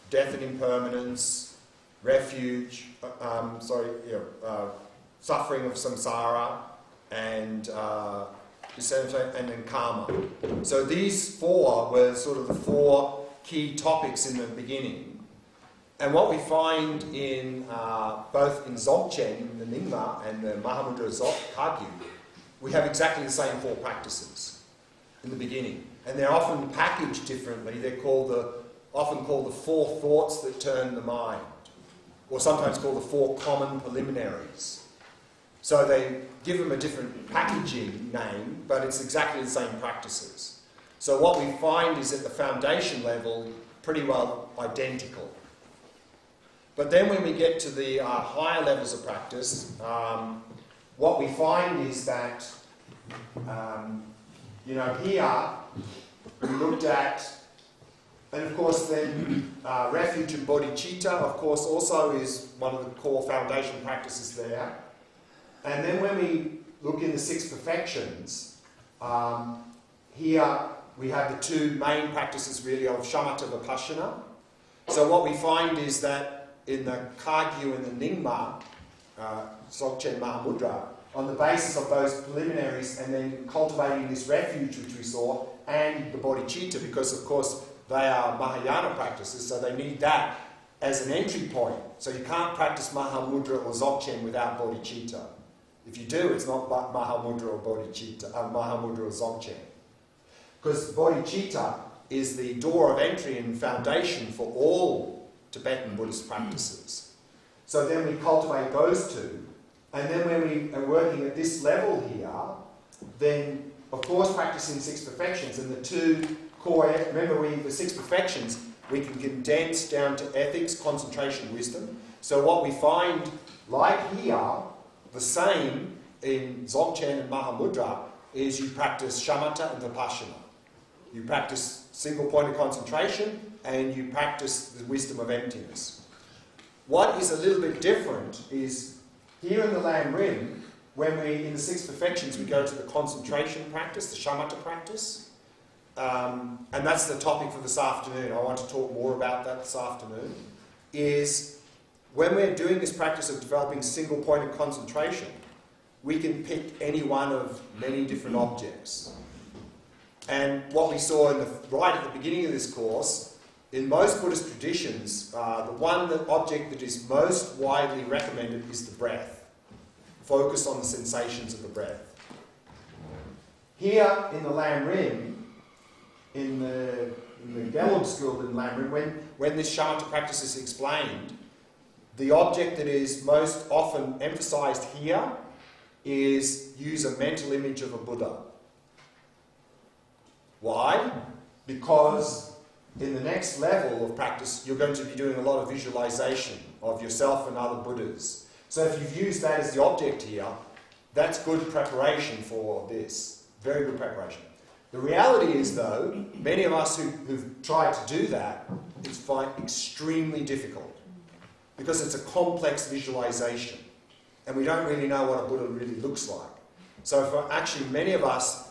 death and impermanence, refuge, suffering of samsara, and then karma. So these 4 were sort of the 4 key topics in the beginning. And what we find in both in Dzogchen, the Nyingma, and the Mahamudra Kagyu, we have exactly the same 4 practices in the beginning. And they're often packaged differently. They're often called the 4 thoughts that turn the mind, or sometimes called the 4 common preliminaries. So they give them a different packaging name, but it's exactly the same practices. So what we find is at the foundation level, pretty well identical. But then when we get to the higher levels of practice, what we find is that, here we looked at, and of course then refuge and bodhicitta, of course, also is one of the core foundation practices there. And then when we look in the 6 perfections, here we have the 2 main practices really of shamatha vipassana. So what we find is that in the Kagyu and the Nyingma, Dzogchen Mahamudra, on the basis of those preliminaries and then cultivating this refuge which we saw, and the bodhicitta, because of course they are Mahayana practices, so they need that as an entry point. So you can't practice Mahamudra or Dzogchen without bodhicitta. If you do, it's not Mahamudra or bodhicitta, Mahamudra or Dzogchen. Because bodhicitta is the door of entry and foundation for all Tibetan Buddhist practices. So then we cultivate those two, and then when we are working at this level here, then of course practicing six perfections and the two core, remember the six perfections we can condense down to ethics, concentration, wisdom. So what we find, like here, the same in Dzogchen and Mahamudra, is you practice shamatha and vipassana. You practice single point of concentration and you practice the wisdom of emptiness. What is a little bit different is here in the LAMRIM, when in the six perfections, we go to the concentration practice, the shamatha practice. And that's the topic for this afternoon. I want to talk more about that this afternoon. Is when we're doing this practice of developing single point of concentration, we can pick any one of many different objects. And what we saw right at the beginning of this course, in most Buddhist traditions, the object that is most widely recommended is the breath. Focus on the sensations of the breath. Here in the LAMRIM, in the Gelug school in LAMRIM, when this shamatha practice is explained, the object that is most often emphasized here is use a mental image of a Buddha. Why? Because in the next level of practice, you're going to be doing a lot of visualization of yourself and other Buddhas. So if you've used that as the object here, that's good preparation for this. Very good preparation. The reality is, though, many of us who've tried to do that, it's find extremely difficult because it's a complex visualization and we don't really know what a Buddha really looks like. So for actually many of us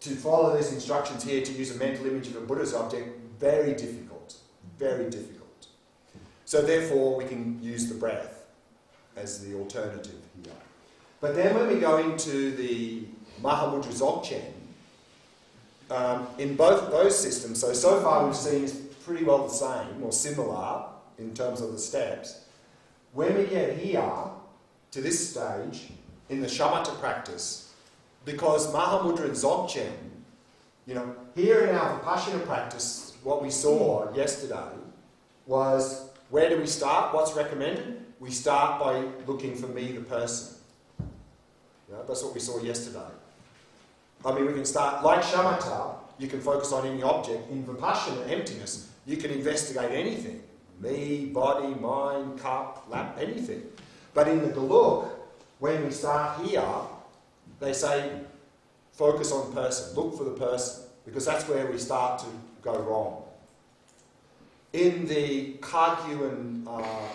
to follow these instructions here to use a mental image of a Buddha's object, very difficult, very difficult. So therefore we can use the breath as the alternative here. But then when we go into the Mahamudra Dzogchen, in both of those systems, so far we've seen is pretty well the same or similar in terms of the steps. When we get here to this stage in the shamatha practice, because Mahamudra and Dzogchen, here in our Vipassana practice, what we saw yesterday was, where do we start? What's recommended? We start by looking for me, the person. That's what we saw yesterday. We can start, like shamatha, you can focus on any object. In vipassana, emptiness, you can investigate anything. Me, body, mind, cup, lap, anything. But in the Gelug, when we start here, they say, focus on person, look for the person, because that's where we start to go wrong. In the Kagyu and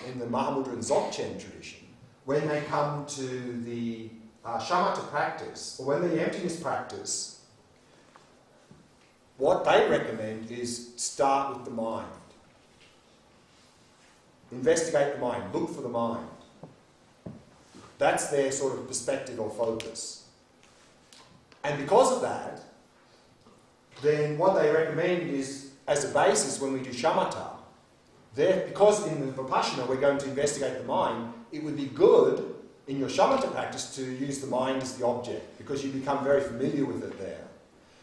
in the Mahamudra and Dzogchen tradition, when they come to the shamatha practice, or when the emptiness practice, what they recommend is start with the mind. Investigate the mind, look for the mind. That's their sort of perspective or focus. And because of that, then what they recommend is, as a basis when we do shamatha, because in the vipassana we're going to investigate the mind, it would be good in your shamatha practice to use the mind as the object, because you become very familiar with it there.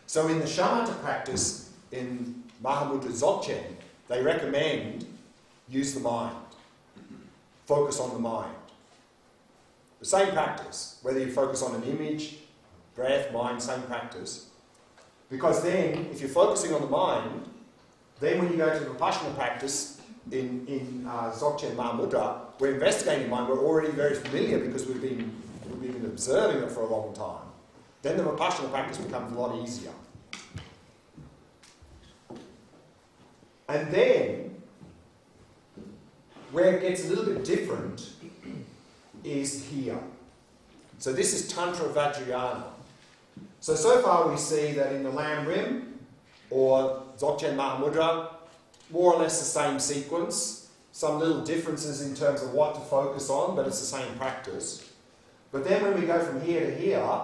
So in the shamatha practice, in Mahamudra Dzogchen, they recommend use the mind. Focus on the mind. The same practice, whether you focus on an image, breath, mind, same practice. Because then, if you're focusing on the mind, then when you go to the Vipassana practice in Dzogchen Mahamudra, we're investigating mind, we're already very familiar because we've been observing it for a long time. Then the Vipassana practice becomes a lot easier. And then, where it gets a little bit different is here. So this is Tantra of Adrionna. So far we see that in the LAMRIM or Dzogchen Mahamudra, more or less the same sequence, some little differences in terms of what to focus on, but it's the same practice. But then when we go from here to here,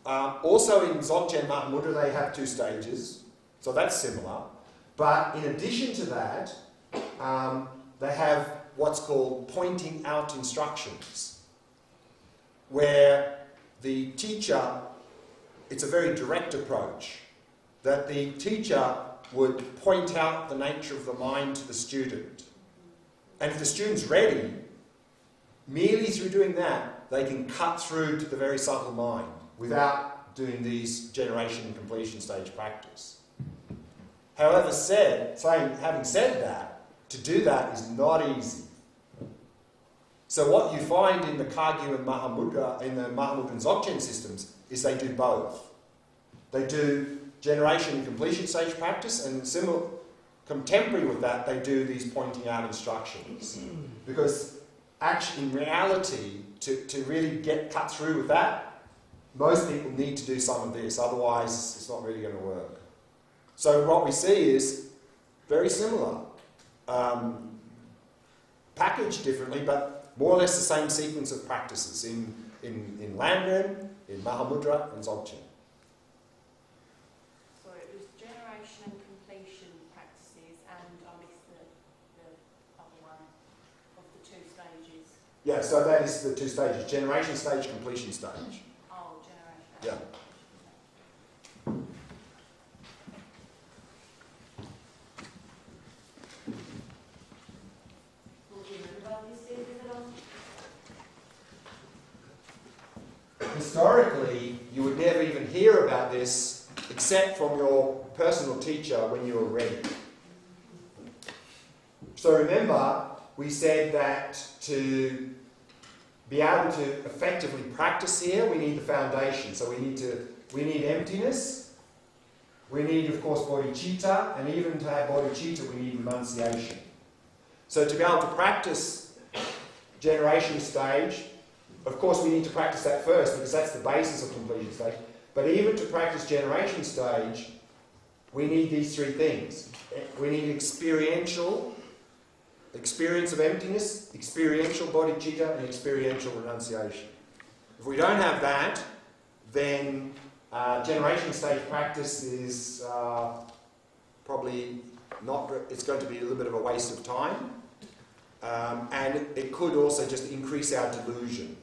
also in Dzogchen Mahamudra they have two stages, so that's similar. But in addition to that, they have what's called pointing out instructions, where the teacher, it's a very direct approach, that the teacher would point out the nature of the mind to the student And if the student's ready, merely through doing that, they can cut through to the very subtle mind without doing these generation and completion stage practice. However, having said that, to do that is not easy. So what you find in the Kagyu and Mahamudra, in the Mahamudra and Dzogchen systems, is they do both. They do generation and completion stage practice, and contemporary with that, they do these pointing out instructions. Because actually, in reality, to really get cut through with that, most people need to do some of this, otherwise it's not really going to work. So what we see is very similar. Packaged differently, but more or less the same sequence of practices in LAMRIM, in Mahamudra and Dzogchen. So it was generation and completion practices, and I missed the other one of the two stages. Yeah, so that is the two stages, generation stage, completion stage. Oh, generation. Yeah. Historically, you would never even hear about this except from your personal teacher when you were ready. So remember, we said that to be able to effectively practice here, we need the foundation. So we need emptiness, we need, of course, bodhicitta, and even to have bodhicitta, we need renunciation. So to be able to practice generation stage, of course, we need to practice that first because that's the basis of completion stage. But even to practice generation stage, we need these three things. We need experience of emptiness, experiential bodhicitta, and experiential renunciation. If we don't have that, then generation stage practice is probably not. It's going to be a little bit of a waste of time, and it could also just increase our delusion.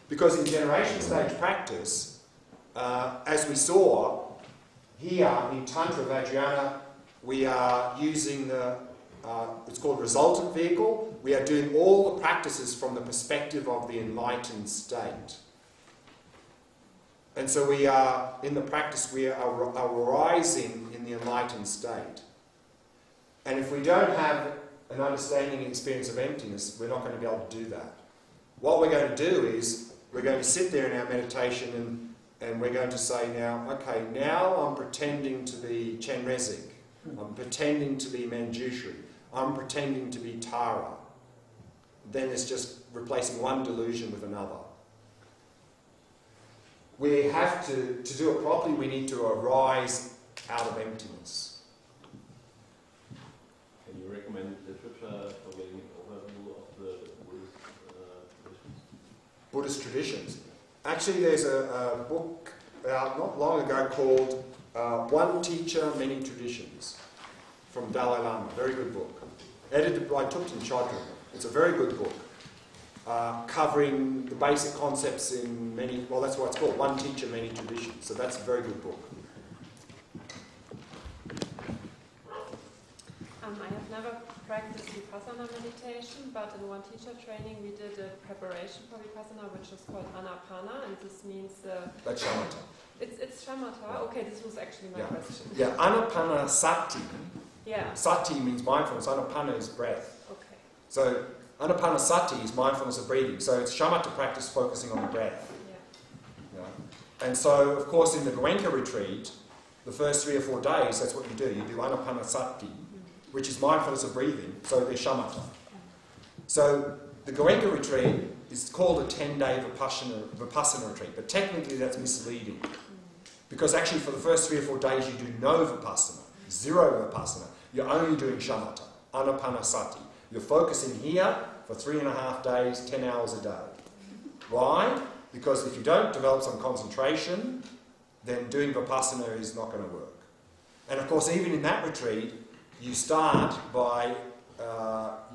Because in generation stage practice, as we saw here in Tantra of Adrionna, we are using it's called resultant vehicle. We are doing all the practices from the perspective of the enlightened state. And so we are, in the practice, we are arising in the enlightened state. And if we don't have an understanding and experience of emptiness, we're not going to be able to do that. What we're going to do is, we're going to sit there in our meditation and we're going to say now, okay, now I'm pretending to be Chenrezig. I'm pretending to be Manjushri. I'm pretending to be Tara. Then it's just replacing one delusion with another. We have to do it properly, we need to arise out of emptiness. Can you recommend literature for getting an overview of the Buddhist traditions? Buddhist traditions. Actually, there's a book out not long ago called One Teacher, Many Traditions from Dalai Lama. Very good book. Edited by Thupten Chodron. It's a very good book. Covering the basic concepts in many, well, that's what it's called, One Teacher, Many Traditions. So that's a very good book. I have never practiced Vipassana meditation, but in one teacher training we did a preparation for Vipassana, which is called Anapana, and this means That's shamatha. It's shamatha. Okay, this was actually my question. Yeah, Anapana Sati. Yeah. Sati means mindfulness. Anapana is breath. Okay. So Anapanasati is mindfulness of breathing. So it's shamatha practice focusing on the breath. Yeah. Yeah. And so, of course, in the Goenka retreat, the first 3 or 4 days, that's what you do. You do Anapanasati, which is mindfulness of breathing. So there's shamatha. So the Goenka retreat is called a 10-day Vipassana retreat, but technically that's misleading. Because actually for the first 3 or 4 days you do no Vipassana, 0 Vipassana. You're only doing shamatha, Anapanasati. You're focusing here for 3.5 days, 10 hours a day. Why? Because if you don't develop some concentration, then doing Vipassana is not going to work. And of course, even in that retreat, you start by,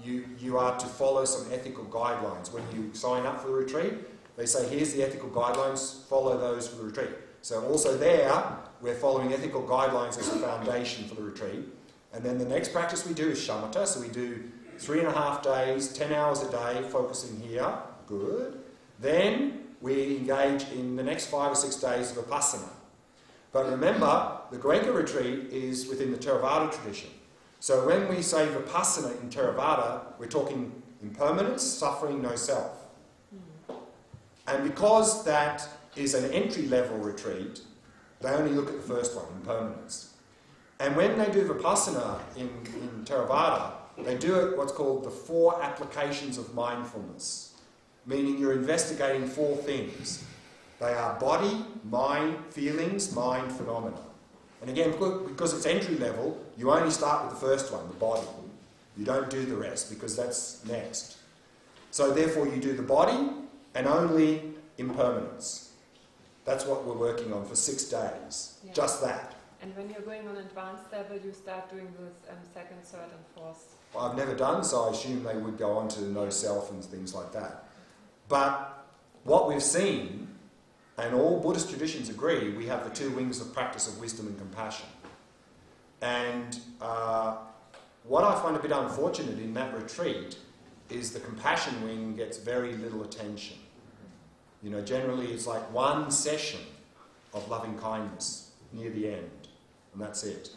you are to follow some ethical guidelines. When you sign up for the retreat, they say, here's the ethical guidelines, follow those for the retreat. So also there, we're following ethical guidelines as a foundation for the retreat. And then the next practice we do is shamatha, so we do 3.5 days, 10 hours a day, focusing here. Good. Then we engage in the next 5 or 6 days of Vipassana. But remember, the Goenka retreat is within the Theravada tradition. So when we say Vipassana in Theravada, we're talking impermanence, suffering, no self. And because that is an entry-level retreat, they only look at the first one, impermanence. And when they do Vipassana in Theravada, they do it what's called the 4 applications of mindfulness, meaning you're investigating 4 things. They are body, mind, feelings, mind, phenomena. And again, because it's entry level, you only start with the first one, the body. You don't do the rest because that's next. So therefore you do the body and only impermanence. That's what we're working on for 6 days. Yeah. Just that. And when you're going on advanced level, you start doing this second, third, and fourth. Well, I've never done, so I assume they would go on to no self and things like that. But what we've seen, and all Buddhist traditions agree, we have the 2 wings of practice of wisdom and compassion. And what I find a bit unfortunate in that retreat is the compassion wing gets very little attention. You know, generally it's like 1 session of loving kindness near the end, and that's it.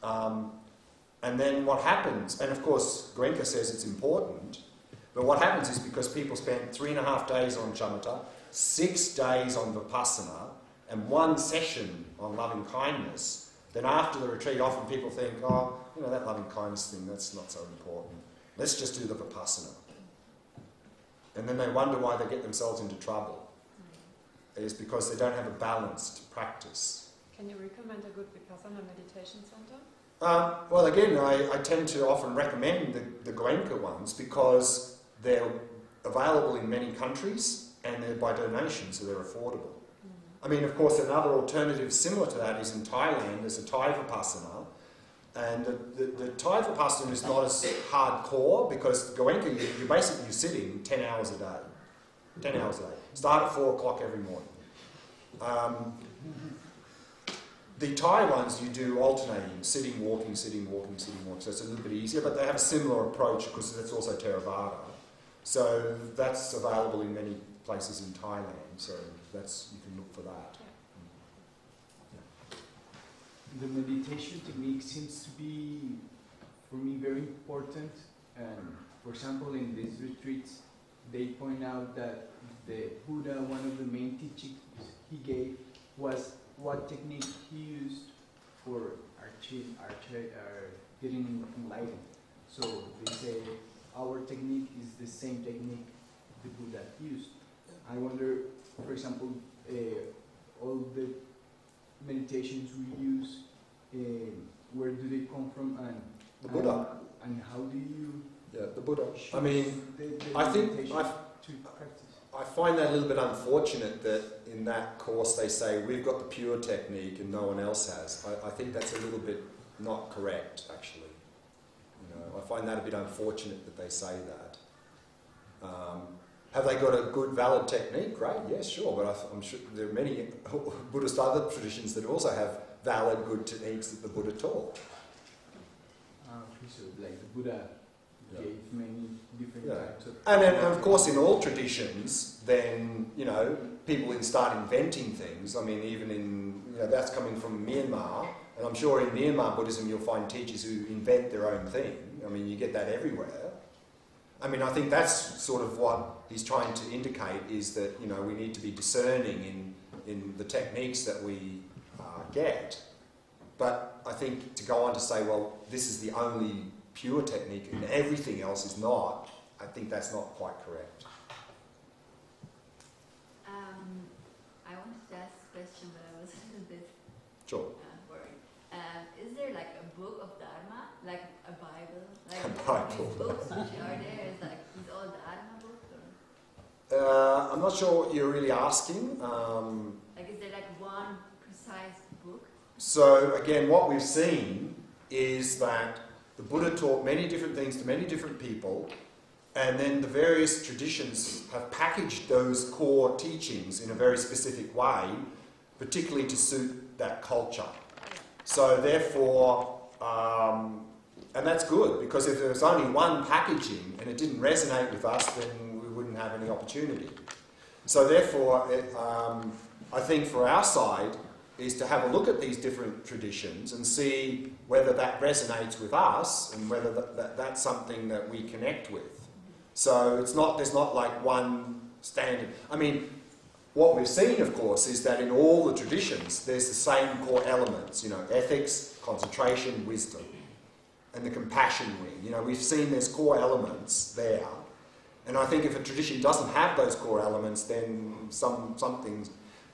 And then what happens, and of course Goenka says it's important, but what happens is because people spend 3.5 days on shamatha, 6 days on vipassana, and 1 session on loving kindness, then after the retreat often people think, oh, you know, that loving kindness thing, that's not so important. Let's just do the vipassana. And then they wonder why they get themselves into trouble. It is because they don't have a balanced practice. Can you recommend a good Vipassana meditation center? Well, again, I tend to often recommend the Goenka ones because they're available in many countries and they're by donation, so they're affordable. I mean, of course, another alternative similar to that is in Thailand. There's a Thai Vipassana, and the Thai Vipassana is not as hardcore because Goenka, you're sitting 10 hours a day. 10 hours a day. Start at 4 o'clock every morning. The Thai ones you do alternating, sitting, walking, sitting, walking, sitting, walking. So it's a little bit easier, but they have a similar approach because that's also Theravada. So that's available in many places in Thailand. So that's, you can look for that. The meditation technique seems to be, for me, very important. For example, in these retreats, they point out that the Buddha, one of the main teachings he gave was what technique he used for getting enlightened. So they say our technique is the same technique the Buddha used. I wonder, for example, all the meditations we use, where do they come from, and The Buddha. And how do you? Yeah, the Buddha. choose I mean, the I think meditation to practice? I find that a little bit unfortunate that in that course they say we've got the pure technique and no one else has. I think that's a little bit not correct, actually. You know, I find that a bit unfortunate that they say that. Have they got a good, valid technique? Great, yes, sure. But I'm sure there are many Buddhist other traditions that also have valid, good techniques that the Buddha taught. So like the Buddha gave many different types of... And then, of course, in all traditions, then, you know, people start inventing things. I mean, even in, you know, that's coming from Myanmar. And I'm sure in Myanmar Buddhism you'll find teachers who invent their own thing. I mean, you get that everywhere. I mean, I think that's sort of what he's trying to indicate is that, you know, we need to be discerning in the techniques that we get. But I think to go on to say, well, this is the only pure technique and everything else is not, I think that's not quite correct. I wanted to ask a question, but I was a little bit Sure. worried. Is there like a book of Dharma, like a Bible? Like A Bible. these books which are there, is like these all Dharma books? Or? I'm not sure what you're really asking. Like, is there like one precise book? So again, what we've seen is that the Buddha taught many different things to many different people, and then the various traditions have packaged those core teachings in a very specific way, particularly to suit that culture. So therefore, And that's good, because if there was only one packaging and it didn't resonate with us, then we wouldn't have any opportunity. So therefore, I think for our side is to have a look at these different traditions and see whether that resonates with us and whether that's something that we connect with. So there's not like one standard. I mean, what we've seen, of course, is that in all the traditions, there's the same core elements, ethics, concentration, wisdom, and the compassion wing. We've seen there's core elements there. And I think if a tradition doesn't have those core elements, then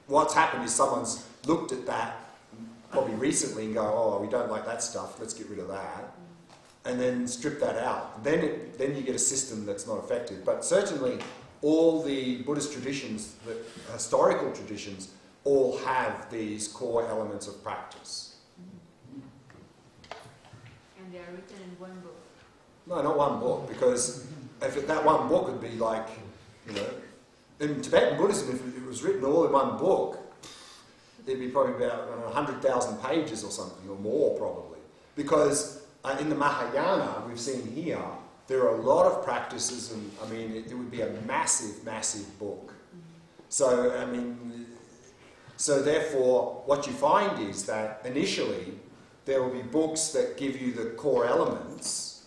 what's happened is someone's looked at that probably recently and go, oh, we don't like that stuff, let's get rid of that. And then strip that out. Then you get a system that's not effective. But certainly all the Buddhist traditions, the historical traditions, all have these core elements of practice. And they are written in one book. No, not one book, because if that one book would be like, in Tibetan Buddhism, if it was written all in one book, there'd be probably about 100,000 pages or something, or more probably. Because in the Mahayana, we've seen here, there are a lot of practices, and I mean, it would be a massive, massive book. So, I mean, so therefore, what you find is that initially, there will be books that give you the core elements,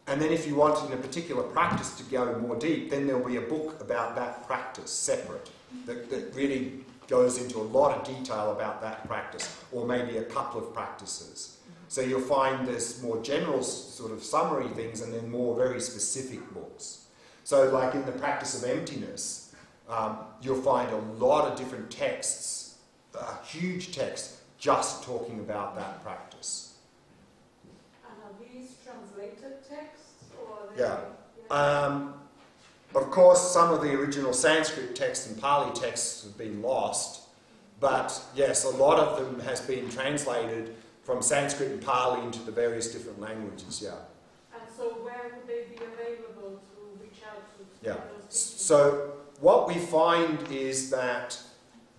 and then if you want in a particular practice to go more deep, then there'll be a book about that practice, separate, that really goes into a lot of detail about that practice, or maybe a couple of practices. So you'll find there's more general sort of summary things and then more very specific books. So like in the practice of emptiness, you'll find a lot of different texts, huge texts, just talking about that practice. And are these translated texts? Or Yeah. Of course, some of the original Sanskrit texts and Pali texts have been lost, but yes, a lot of them has been translated from Sanskrit and Pali into the various different languages, yeah. And so where would they be available to reach out to? Yeah. So what we find is that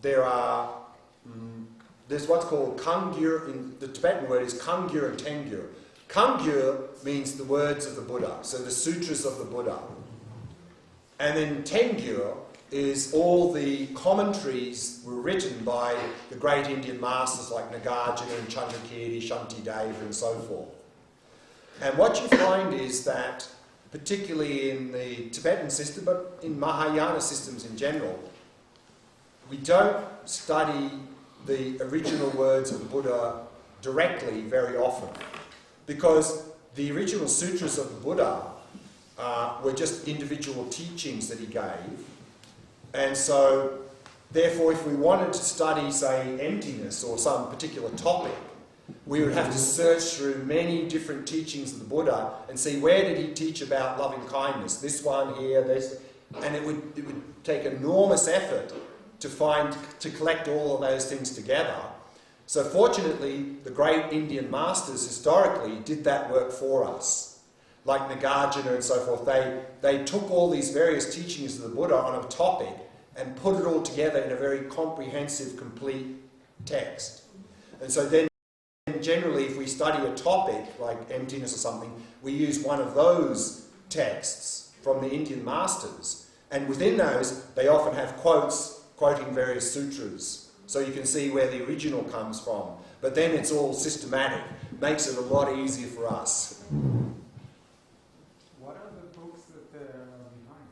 there's what's called Kangyur, in the Tibetan word is Kangyur and Tengyur. Kangyur means the words of the Buddha, so the sutras of the Buddha. And then Tengyur is all the commentaries were written by the great Indian masters like Nagarjuna and Chandrakirti, Shantideva and so forth. And what you find is that, particularly in the Tibetan system, but in Mahayana systems in general, we don't study the original words of the Buddha directly very often, because the original sutras of the Buddha were just individual teachings that he gave. And so, therefore, if we wanted to study, say, emptiness or some particular topic, we would have to search through many different teachings of the Buddha and see where did he teach about loving kindness, this one here, this, and it would take enormous effort to collect all of those things together. So fortunately, the great Indian masters historically did that work for us. Like Nagarjuna and so forth, they took all these various teachings of the Buddha on a topic and put it all together in a very comprehensive, complete text. And so then generally if we study a topic like emptiness or something, we use one of those texts from the Indian masters. And within those, they often have quotes quoting various sutras. So you can see where the original comes from. But then it's all systematic. Makes it a lot easier for us. What are the books that are behind?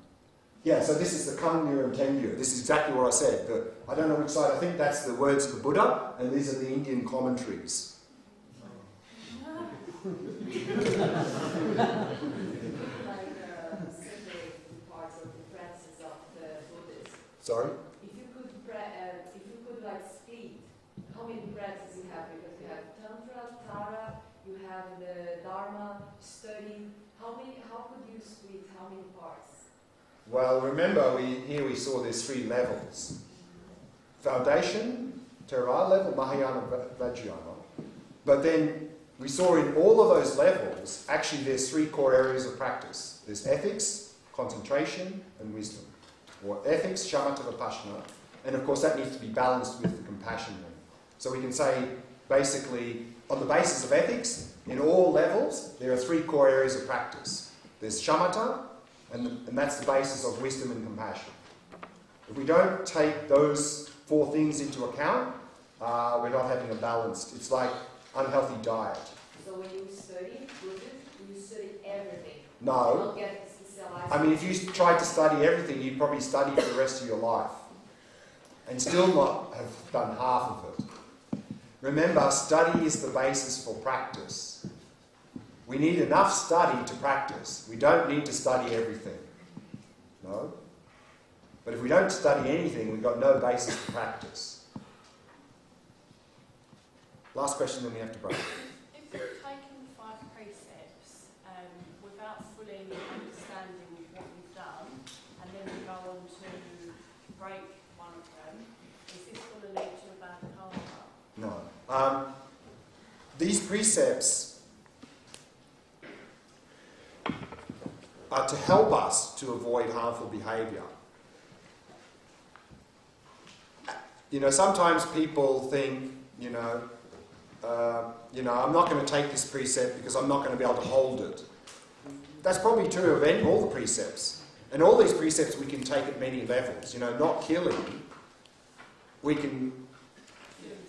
Yeah, so this is the Kangyur and Tengyur. This is exactly what I said. I don't know which side. I think that's the words of the Buddha, and these are the Indian commentaries. Separate parts of the practices of the Buddhists. Sorry? If you could like split how many practices you have, because you have Tantra, Tara, you have the Dharma study. How could you split how many parts? Well, remember here we saw there's 3 levels. Foundation, Theravada level, Mahayana, Vajrayana. But then we saw in all of those levels, actually there's 3 core areas of practice. There's ethics, concentration, and wisdom. Or ethics, shamatha, vipassana. And of course that needs to be balanced with the compassion. So we can say basically, on the basis of ethics, in all levels, there are 3 core areas of practice. There's shamatha, and that's the basis of wisdom and compassion. If we don't take those 4 things into account, we're not having a balanced, it's like unhealthy diet. So when you study Buddhism, you study everything. No. You don't get specialized. I mean, if you tried to study everything, you'd probably study for the rest of your life and still not have done half of it. Remember, study is the basis for practice. We need enough study to practice. We don't need to study everything. No? But if we don't study anything, we've got no basis for practice. Last question, then we have to break. If you've taken 5 precepts without fully understanding what you've done, and then you go on to break one of them, is this going to lead to a bad karma? No. These precepts are to help us to avoid harmful behaviour. You know, sometimes people think, I'm not going to take this precept because I'm not going to be able to hold it. That's probably true of all the precepts. And all these precepts we can take at many levels. Not killing.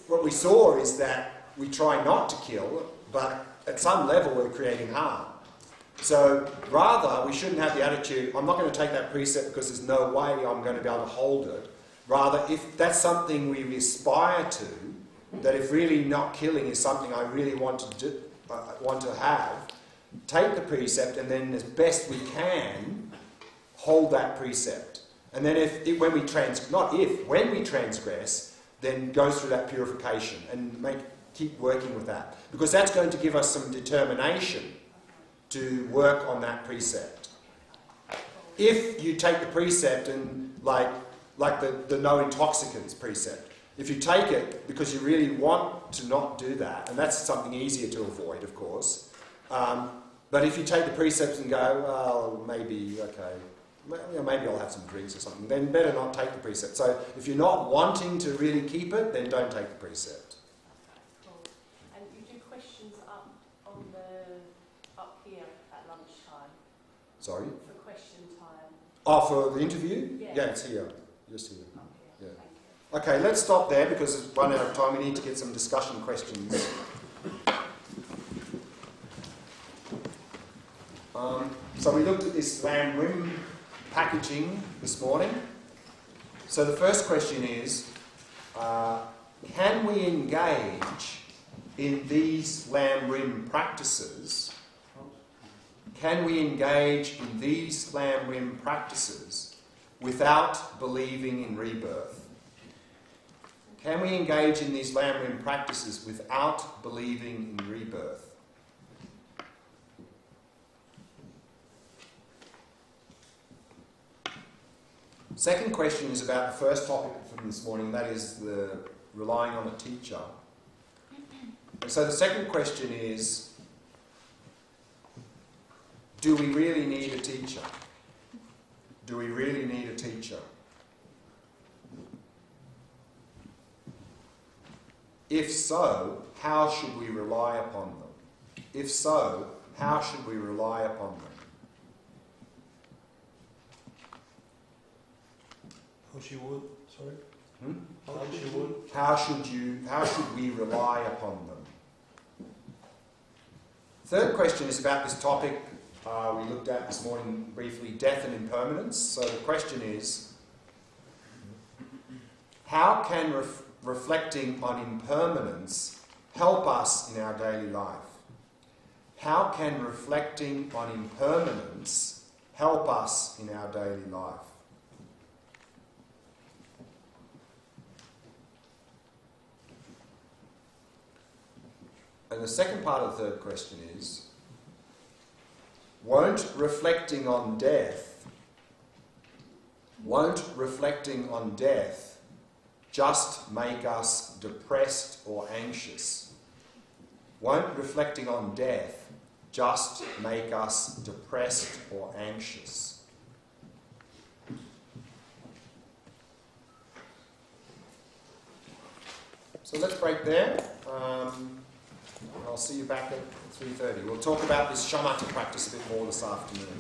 What we saw is that we try not to kill, but at some level we're creating harm. So rather, we shouldn't have the attitude, I'm not going to take that precept because there's no way I'm going to be able to hold it. Rather, if that's something we aspire to, that if really not killing is something I really want to have, take the precept and then as best we can, hold that precept. And then when we transgress, then go through that purification and keep working with that. Because that's going to give us some determination to work on that precept. If you take the precept and like the no intoxicants precept, if you take it because you really want to not do that, and that's something easier to avoid, of course, but if you take the precepts and go, well, maybe, okay, maybe I'll have some drinks or something, then better not take the precept. So if you're not wanting to really keep it, then don't take the precept. Cool. And you do questions up here at lunchtime? Sorry? For question time? Oh, for the interview? Yeah. Yeah, it's here. Just here. Up here. Yeah. Thank you. Okay, let's stop there because it's run out of time. We need to get some discussion questions. So we looked at this LAMRIM packaging this morning. So the first question is, can we engage in these LAMRIM practices? Can we engage in these LAMRIM practices without believing in rebirth? Can we engage in these LAMRIM practices without believing in rebirth? Second question is about the first topic from this morning, that is the relying on a teacher. And so the second question is, do we really need a teacher? Do we really need a teacher? If so, how should we rely upon them? If so, how should we rely upon them? How she would, sorry? How she would? How should we rely upon them? Third question is about this topic we looked at this morning briefly, death and impermanence. So the question is, how can reflecting on impermanence help us in our daily life? How can reflecting on impermanence help us in our daily life? And the second part of the third question is, won't reflecting on death just make us depressed or anxious? Won't reflecting on death just make us depressed or anxious? So let's break there. I'll see you back at 3:30. We'll talk about this shamatha practice a bit more this afternoon.